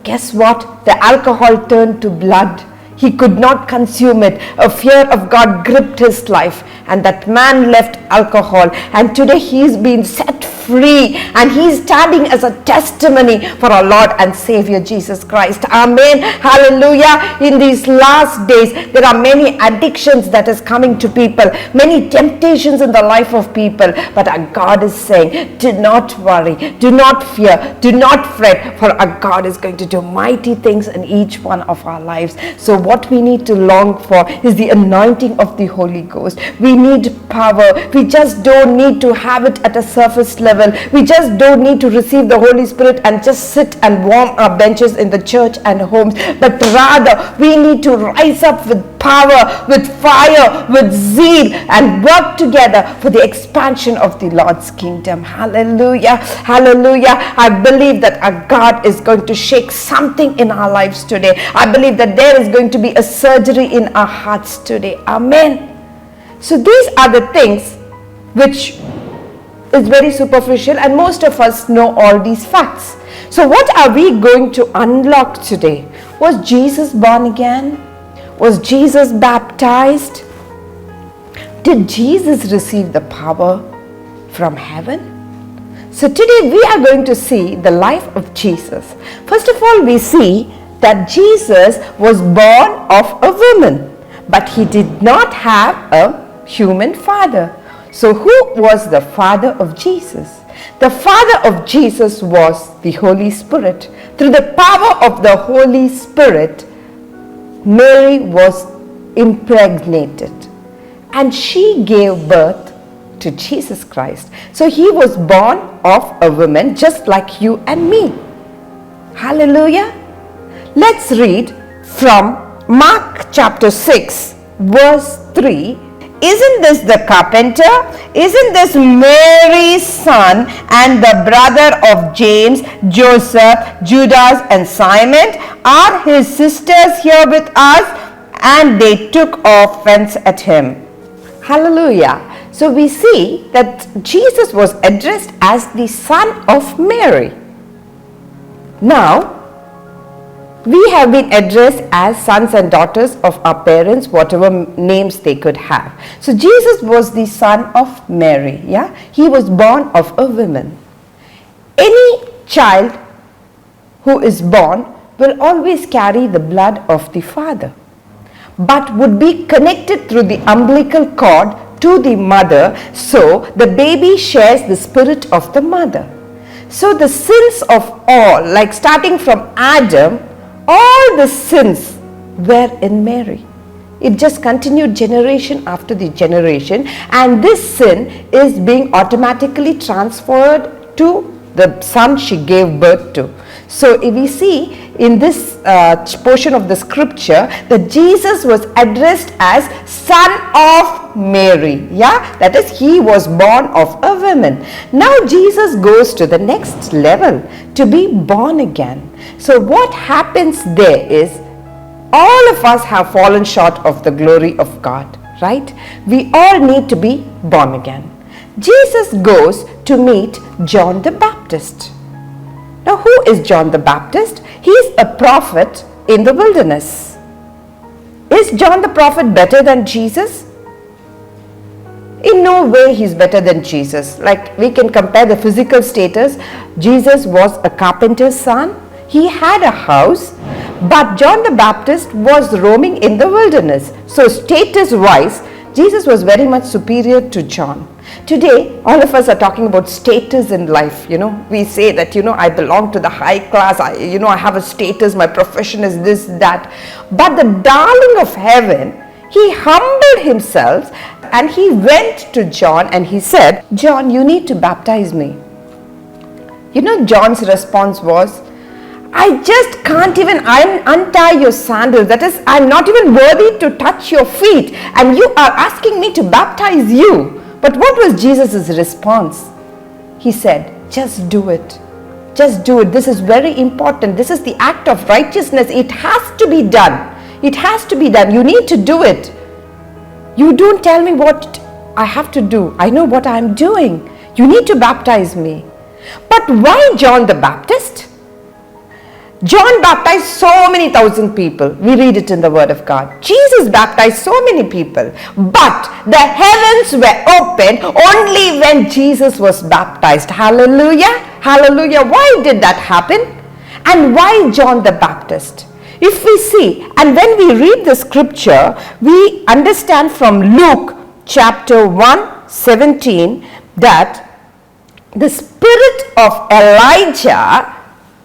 Guess what? The alcohol turned to blood. He could not consume it. A fear of God gripped his life, and that man left alcohol, and today he's been set free, and he's standing as a testimony for our Lord and Savior Jesus Christ. Amen. Hallelujah. In these last days, there are many addictions that is coming to people, many temptations in the life of people, but our God is saying, do not worry, do not fear, do not fret, for our God is going to do mighty things in each one of our lives. So what we need to long for is the anointing of the Holy Ghost. We need power. We just don't need to have it at a surface level. We just don't need to receive the Holy Spirit and just sit and warm our benches in the church and homes, but rather we need to rise up with power, with fire, with zeal, and work together for the expansion of the Lord's kingdom. Hallelujah. Hallelujah. I believe that our God is going to shake something in our lives today. I believe that there is going to be a surgery in our hearts today. Amen. So these are the things which is very superficial, and most of us know all these facts. So what are we going to unlock today? Was Jesus born again? Was Jesus baptized? Did Jesus receive the power from heaven? So today we are going to see the life of Jesus. First of all, we see that Jesus was born of a woman, but he did not have a human father. So who was the father of Jesus? The father of Jesus was the Holy Spirit. Through the power of the Holy Spirit, Mary was impregnated and she gave birth to Jesus Christ. So he was born of a woman just like you and me. Hallelujah. Let's read from Mark chapter 6 verse 3. Isn't this the carpenter? Isn't this Mary's son and the brother of James, Joseph, Judas, and Simon? Are his sisters here with us?" And they took offense at him. Hallelujah. So we see that Jesus was addressed as the son of Mary. Now, we have been addressed as sons and daughters of our parents, whatever names they could have. So Jesus was the son of Mary. Yeah, he was born of a woman. Any child who is born will always carry the blood of the father, but would be connected through the umbilical cord to the mother. So the baby shares the spirit of the mother. So the sins of all, like starting from Adam, all the sins were in Mary. It just continued generation after the generation, and this sin is being automatically transferred to the son she gave birth to. So if we see in this portion of the scripture that Jesus was addressed as son of Mary. Yeah, that is, he was born of a woman. Now Jesus goes to the next level to be born again. So what happens there is, all of us have fallen short of the glory of God, right? We all need to be born again. Jesus goes to meet John the Baptist. Now, who is John the Baptist? He is a prophet in the wilderness. Is John the prophet better than Jesus? In no way he is better than Jesus. Like, we can compare the physical status. Jesus was a carpenter's son. He had a house, but John the Baptist was roaming in the wilderness. So status wise, Jesus was very much superior to John. Today, all of us are talking about status in life. We say that, I belong to the high class. I have a status. My profession is this, that. But the darling of heaven, he humbled himself and he went to John and he said, "John, you need to baptize me." John's response was, "I just can't even untie your sandals. That is, I'm not even worthy to touch your feet. And you are asking me to baptize you." But what was Jesus' response? He said, "Just do it. Just do it. This is very important. This is the act of righteousness. It has to be done. It has to be done. You need to do it. You don't tell me what I have to do. I know what I'm doing. You need to baptize me." But why John the Baptist? John baptized so many thousand people. We read it in the Word of God. Jesus baptized so many people. But the heavens were open only when Jesus was baptized. Hallelujah. Hallelujah. Why did that happen? And why John the Baptist? If we see, and when we read the scripture, we understand from Luke chapter 1:17 that the spirit of Elijah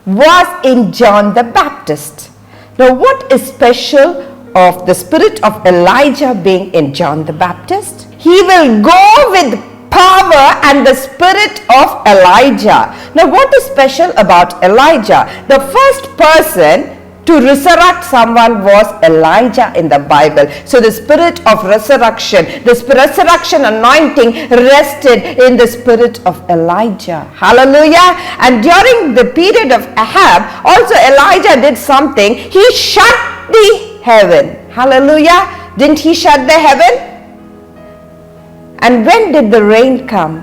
was in John the Baptist. Now, what is special of the spirit of Elijah being in John the Baptist? He will go with power and the spirit of Elijah. Now, what is special about Elijah? The first person to resurrect someone was Elijah in the Bible. So the spirit of resurrection, the resurrection anointing rested in the spirit of Elijah. Hallelujah. And during the period of Ahab, also Elijah did something. He shut the heaven. Hallelujah. Didn't he shut the heaven? And when did the rain come?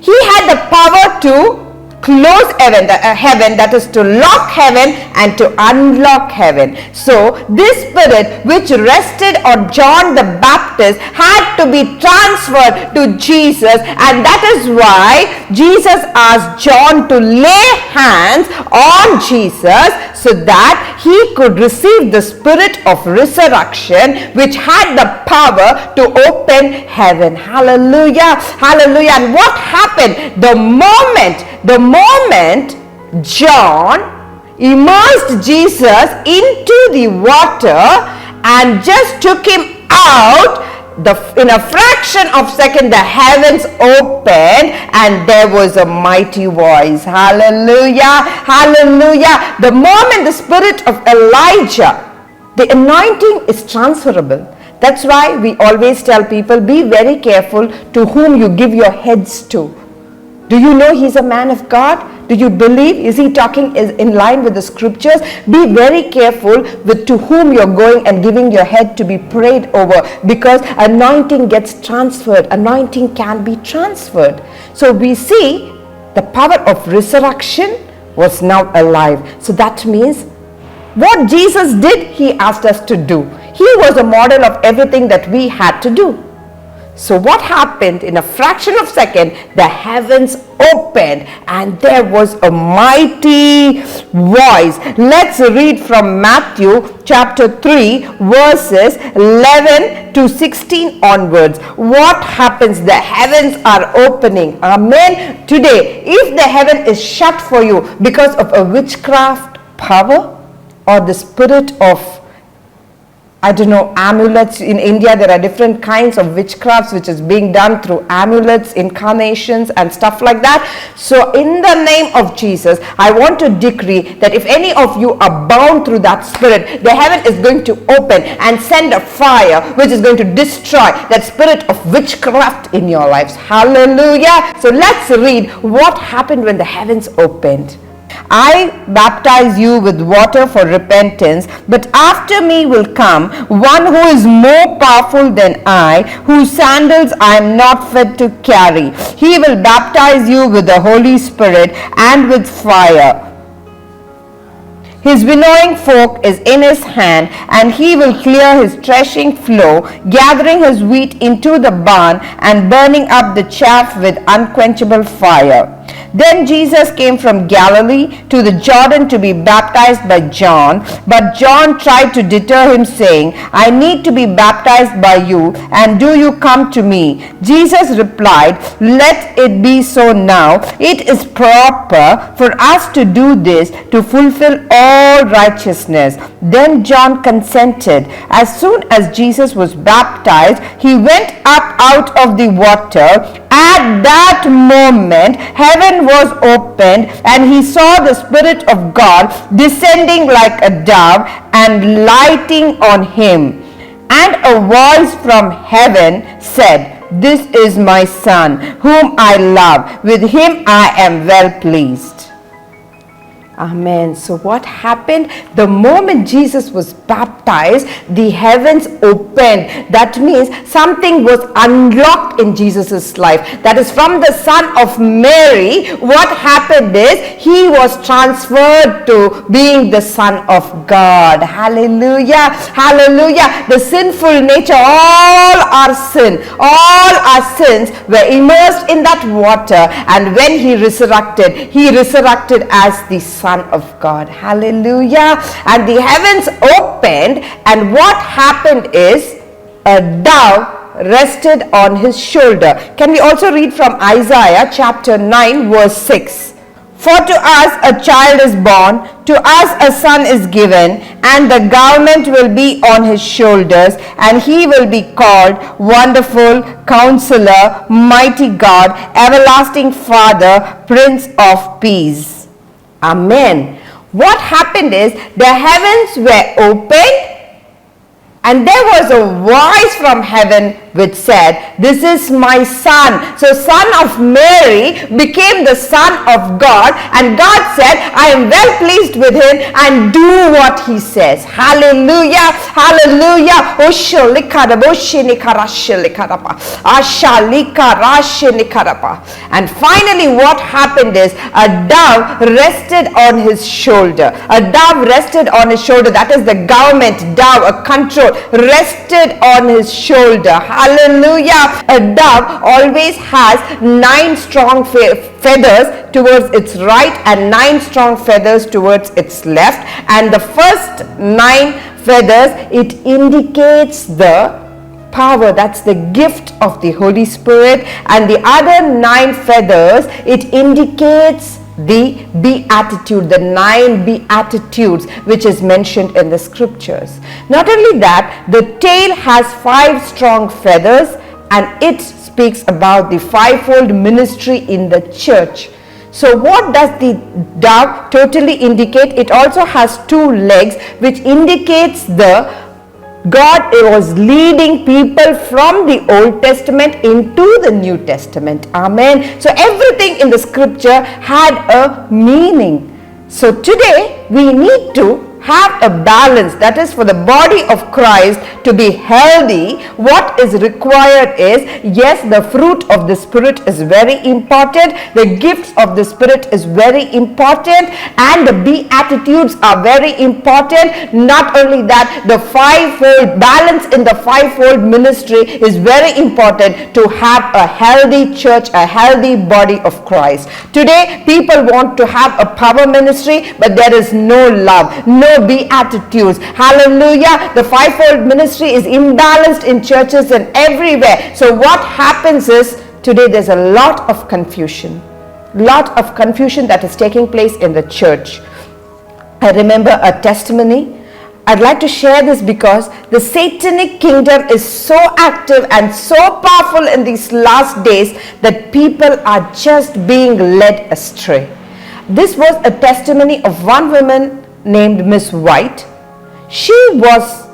He had the power to close heaven, that is to lock heaven and to unlock heaven. So this spirit which rested on John the Baptist had to be transferred to Jesus, and that is why Jesus asked John to lay hands on Jesus so that he could receive the spirit of resurrection which had the power to open heaven. Hallelujah. Hallelujah. And what happened? The moment John immersed Jesus into the water and just took him out, in a fraction of a second the heavens opened and there was a mighty voice. Hallelujah. Hallelujah. The moment the spirit of Elijah, the anointing is transferable. That's why we always tell people, be very careful to whom you give your heads to. Do you know he's a man of God? Do you believe? Is he talking in line with the scriptures? Be very careful with to whom you're going and giving your head to be prayed over, because anointing gets transferred. Anointing can be transferred. So we see the power of resurrection was now alive. So that means what Jesus did, he asked us to do. He was a model of everything that we had to do. So what happened? In a fraction of a second, the heavens opened and there was a mighty voice. Let's read from Matthew chapter 3 verses 11 to 16 onwards. What happens? The heavens are opening. Amen. Today, if the heaven is shut for you because of a witchcraft power or the spirit of amulets. In India there are different kinds of witchcrafts which is being done through amulets, incarnations and stuff like that. So in the name of Jesus, I want to decree that if any of you are bound through that spirit, the heaven is going to open and send a fire which is going to destroy that spirit of witchcraft in your lives. Hallelujah. So let's read what happened when the heavens opened. I baptize you with water for repentance, but after me will come one who is more powerful than I, whose sandals I am not fit to carry. He will baptize you with the Holy Spirit and with fire. His winnowing fork is in his hand, and he will clear his threshing floor, gathering his wheat into the barn and burning up the chaff with unquenchable fire. Then Jesus came from Galilee to the Jordan to be baptized by John. But John tried to deter him, saying, I need to be baptized by you, and do you come to me? Jesus replied, Let it be so now. It is proper for us to do this to fulfill all righteousness. Then John consented. As soon as Jesus was baptized, he went up out of the water. At that moment, heaven was opened, and he saw the Spirit of God descending like a dove and lighting on him. And a voice from heaven said, This is my Son, whom I love. With him I am well pleased. Amen. So what happened? The moment Jesus was baptized, the heavens opened. That means something was unlocked in Jesus's life. That is, from the son of Mary, what happened is he was transferred to being the son of God. Hallelujah. Hallelujah. The sinful nature, all our sins were immersed in that water, and when he resurrected as the Son of God. Hallelujah. And the heavens opened, and what happened is a dove rested on his shoulder. Can we also read from Isaiah chapter 9 verse 6? For to us a child is born, to us a son is given, and the government will be on his shoulders, and he will be called Wonderful, Counselor, Mighty God, Everlasting Father, Prince of Peace. Amen. What happened is the heavens were opened, and there was a voice from heaven which said, This is my son. So son of Mary became the son of God, and God said, I am well pleased with him, and do what he says. Hallelujah. Hallelujah. And finally what happened is a dove rested on his shoulder. A dove rested on his shoulder. That is the government dove, a control, rested on his shoulder. Hallelujah. A dove always has 9 strong feathers towards its right and 9 strong feathers towards its left. And the first 9 feathers, it indicates the power, that's the gift of the Holy Spirit. And the other 9 feathers, it indicates the beatitude, the 9 beatitudes which is mentioned in the scriptures. Not only that, the tail has 5 strong feathers, and it speaks about the fivefold ministry in the church. So what does the dove totally indicate? It also has 2 legs, which indicates the God was leading people from the Old Testament into the New Testament. Amen. So everything in the scripture had a meaning. So today we need to have a balance, that is for the body of Christ to be healthy. What is required is, yes, the fruit of the Spirit is very important, the gifts of the Spirit is very important, and the beatitudes are very important. Not only that, the fivefold balance in the fivefold ministry is very important to have a healthy church, a healthy body of Christ. Today people want to have a power ministry, but there is no love, no beatitudes. Hallelujah. The fivefold ministry is imbalanced in churches and everywhere. So what happens is, today there's a lot of confusion that is taking place in the church. I remember a testimony. I'd like to share this because the satanic kingdom is so active and so powerful in these last days that people are just being led astray. This was a testimony of one woman named Miss White. She was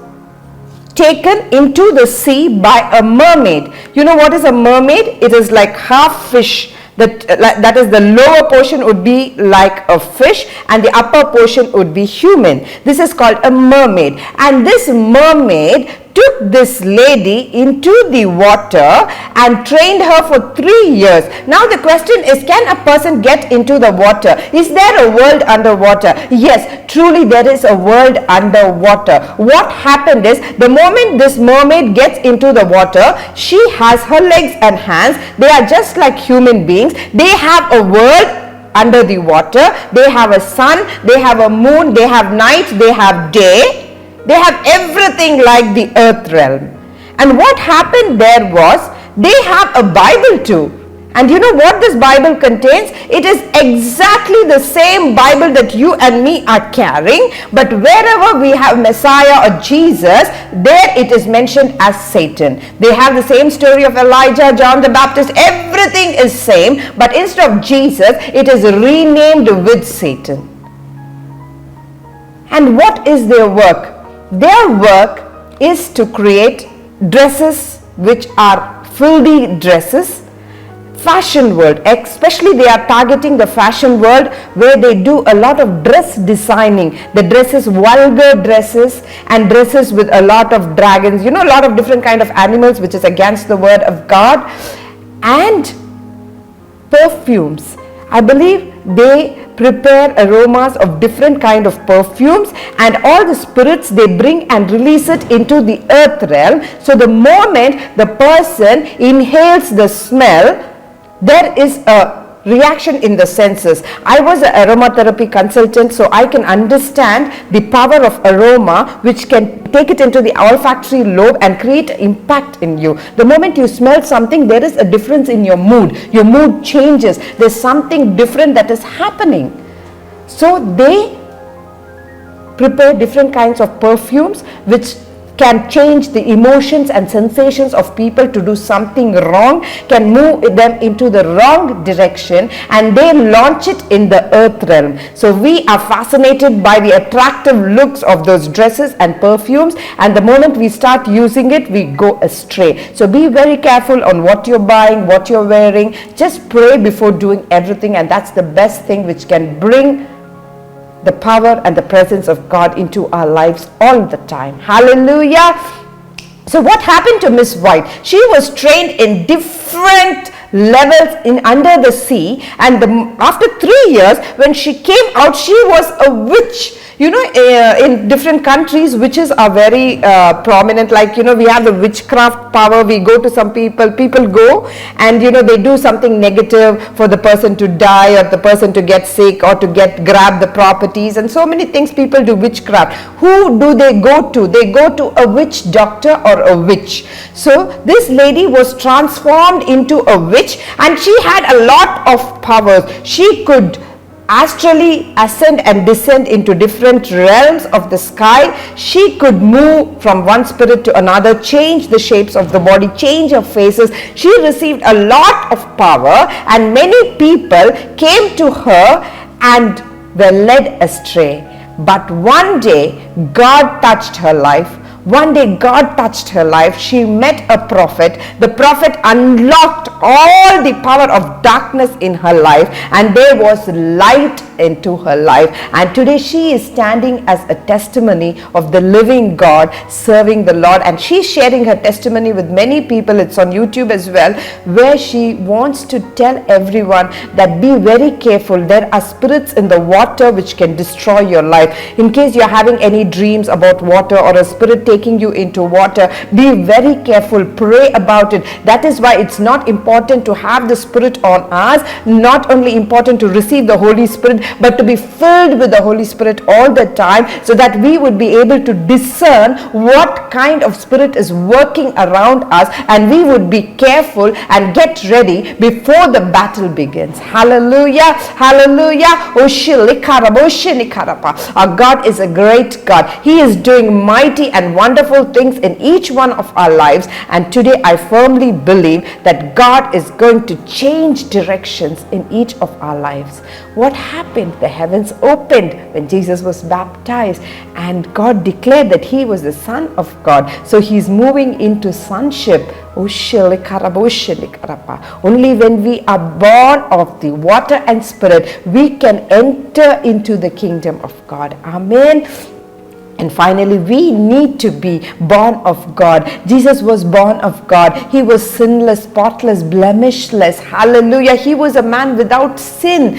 taken into the sea by a mermaid. You know what is a mermaid? It is like half fish. That is, the lower portion would be like a fish and the upper portion would be human. This is called a mermaid. And this mermaid took this lady into the water and trained her for 3 years. Now the question is, can a person get into the water? Is there a world underwater? Yes, truly there is a world underwater. What happened is, the moment this mermaid gets into the water, she has her legs and hands. They are just like human beings. They have a world under the water. They have a sun, they have a moon, they have night, they have day. They have everything like the earth realm. And what happened there was, they have a Bible too. And you know what this Bible contains? It is exactly the same Bible that you and me are carrying, but wherever we have Messiah or Jesus, there it is mentioned as Satan. They have the same story of Elijah, John the Baptist, everything is same, but instead of Jesus, it is renamed with Satan. And what is their work? Their work is to create dresses which are filthy dresses, fashion world, especially they are targeting the fashion world, where they do a lot of dress designing. The dresses, vulgar dresses, and dresses with a lot of dragons, you know, a lot of different kind of animals, which is against the word of God. And perfumes, I believe they prepare aromas of different kind of perfumes, and all the spirits they bring and release it into the earth realm. So the moment the person inhales the smell, there is a reaction in the senses. I was an aromatherapy consultant, so I can understand the power of aroma, which can take it into the olfactory lobe and create impact in you. The moment you smell something, there is a difference in your mood. Your mood changes. There's something different that is happening. So they prepare different kinds of perfumes which can change the emotions and sensations of people to do something wrong, can move them into the wrong direction, and they launch it in the earth realm. So we are fascinated by the attractive looks of those dresses and perfumes, and the moment we start using it, we go astray. So be very careful on what you're buying, what you're wearing. Just pray before doing everything, and that's the best thing which can bring the power and the presence of God into our lives all the time. Hallelujah. So what happened to Miss White? She was trained in different levels in under the sea, and after 3 years, when she came out, she was a witch. You know, in different countries, witches are very prominent. Like, you know, we have the witchcraft power. We go to some people go and, you know, they do something negative for the person to die, or the person to get sick, or to grab the properties, and so many things people do witchcraft. Who do they go to? They go to a witch doctor or a witch. So this lady was transformed into a witch, and she had a lot of powers. She could astrally ascend and descend into different realms of the sky. She could move from one spirit to another, change the shapes of the body, change her faces. She received a lot of power, and many people came to her and were led astray. But one day God touched her life. One day God touched her life. She met a prophet. The prophet unlocked all the power of darkness in her life, and there was light into her life. And today she is standing as a testimony of the living God, serving the Lord, and she's sharing her testimony with many people. It's on YouTube as well, where she wants to tell everyone that be very careful. There are spirits in the water which can destroy your life. In case you're having any dreams about water or a spirit taking you into water, be very careful. Pray about it. That is why it's not important to have the Spirit on us, not only important to receive the Holy Spirit, but to be filled with the Holy Spirit all the time, so that we would be able to discern what kind of spirit is working around us, and we would be careful and get ready before the battle begins. Hallelujah, hallelujah. Our God is a great God. He is doing mighty and wonderful things in each one of our lives, and today I firmly believe that God is going to change directions in each of our lives. What happened? The heavens opened when Jesus was baptized, and God declared that he was the Son of God. So he's moving into sonship. Only when we are born of the water and Spirit, we can enter into the kingdom of God. Amen. And finally, we need to be born of God. Jesus was born of God. He was sinless, spotless, blemishless. Hallelujah. He was a man without sin.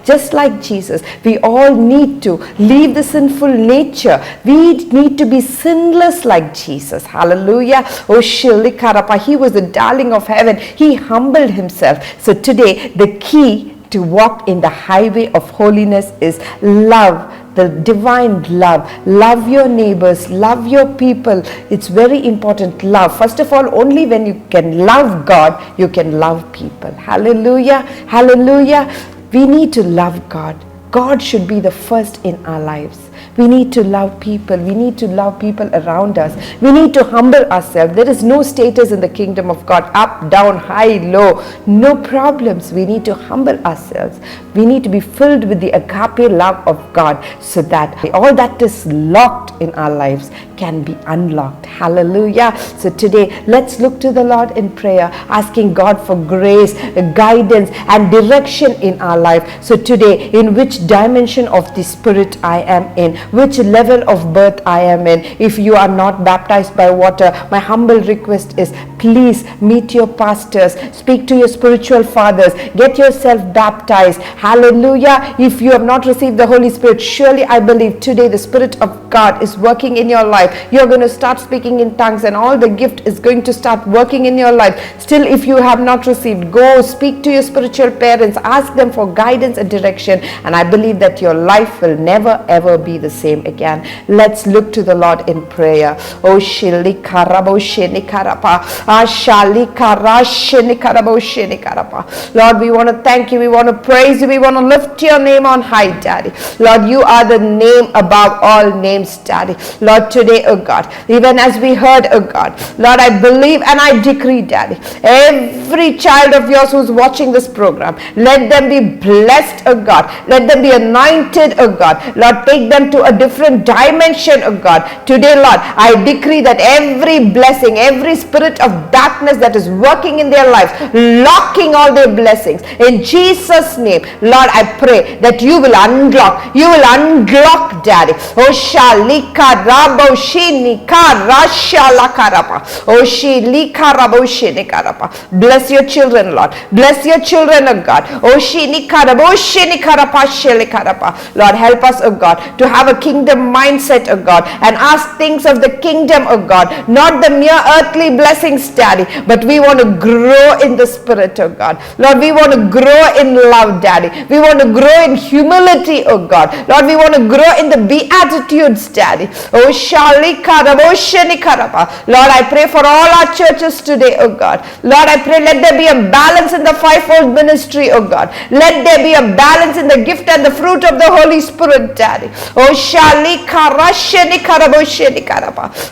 Just like Jesus, we all need to leave the sinful nature. We need to be sinless like Jesus. Hallelujah. He was the darling of heaven. He humbled himself. So today, the key to walk in the highway of holiness is love. The divine love. Love your neighbors, love your people. It's very important. Love. First of all, only when you can love God, you can love people. Hallelujah. Hallelujah. We need to love God. God should be the first in our lives. We need to love people. We need to love people around us. We need to humble ourselves. There is no status in the kingdom of God. Up, down, high, low. No problems. We need to humble ourselves. We need to be filled with the agape love of God, so that all that is locked in our lives can be unlocked. Hallelujah. So today, let's look to the Lord in prayer, asking God for grace, guidance, and direction in our life. So today, in which dimension of the Spirit I am in, which level of birth I am in. If you are not baptized by water, my humble request is, please meet your pastors, speak to your spiritual fathers, get yourself baptized. Hallelujah. If you have not received the Holy Spirit, surely I believe today the Spirit of God is working in your life. You're going to start speaking in tongues, and all the gift is going to start working in your life. Still, if you have not received, go speak to your spiritual parents, ask them for guidance and direction, and I believe that your life will never ever be the same again. Let's look to the Lord in prayer. Oh, Shili Karabo Shini Karapa. Ashali Karashini Karabo Shini Karapa. Lord, we want to thank you. We want to praise you. We want to lift your name on high, Daddy. Lord, you are the name above all names, Daddy. Lord, today, oh God, even as we heard, oh God, Lord, I believe and I decree, Daddy, every child of yours who's watching this program, let them be blessed, oh God. Let them be anointed, oh God. Lord, take them to a different dimension, oh God. Today, Lord, I decree that every blessing, every spirit of darkness that is working in their lives, locking all their blessings, in Jesus' name, Lord, I pray that you will unlock, Daddy. Oh, Shalika Rabo Shinika Rashala Karapa. Oh, Shilika Rabo Shinikarapa. Bless your children, Lord. Bless your children, oh God. Oh, Shinika Rabo Shinikarapa Shilikarapa. Lord, help us, oh God, to have a kingdom mindset, oh God, and ask things of the kingdom, oh God, not the mere earthly blessings, Daddy, but we want to grow in the Spirit, oh God. Lord, we want to grow in love, Daddy. We want to grow in humility, oh God. Lord, we want to grow in the beatitudes, Daddy. Oh, Shalikarapa. Lord, I pray for all our churches today, oh God. Lord, I pray let there be a balance in the fivefold ministry, oh God. Let there be a balance in the gift and the fruit of the Holy Spirit, Daddy. Oh,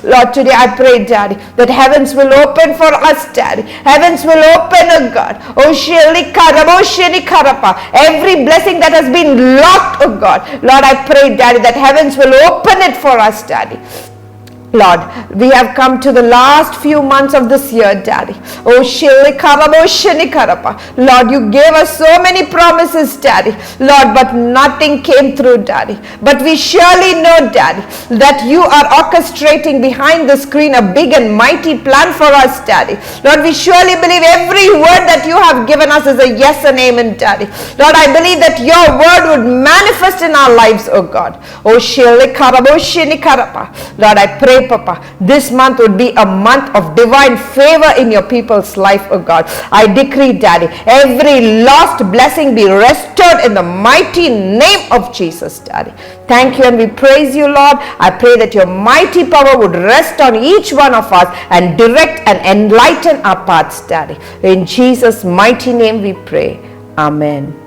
Lord, today I pray, Daddy, that heavens will open open for us, Daddy. Heavens will open, oh God. Oh, every blessing that has been locked, oh God. Lord, I pray, Daddy, that heavens will open it for us, Daddy. Lord, we have come to the last few months of this year, Daddy. Oh, Lord, you gave us so many promises, Daddy. Lord, but nothing came through, Daddy. But we surely know, Daddy, that you are orchestrating behind the screen a big and mighty plan for us, Daddy. Lord, we surely believe every word that you have given us is a yes and amen, Daddy. Lord, I believe that your word would manifest in our lives, oh God. Oh, Lord, I pray, Papa, this month would be a month of divine favor in your people's life, oh God. I decree, Daddy, every lost blessing be restored in the mighty name of Jesus, Daddy. Thank you and we praise you, Lord. I pray that your mighty power would rest on each one of us and direct and enlighten our paths, Daddy. In Jesus' mighty name we pray. Amen.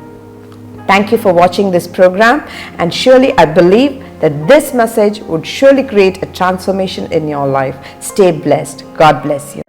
Thank you for watching this program, and surely I believe that this message would surely create a transformation in your life. Stay blessed. God bless you.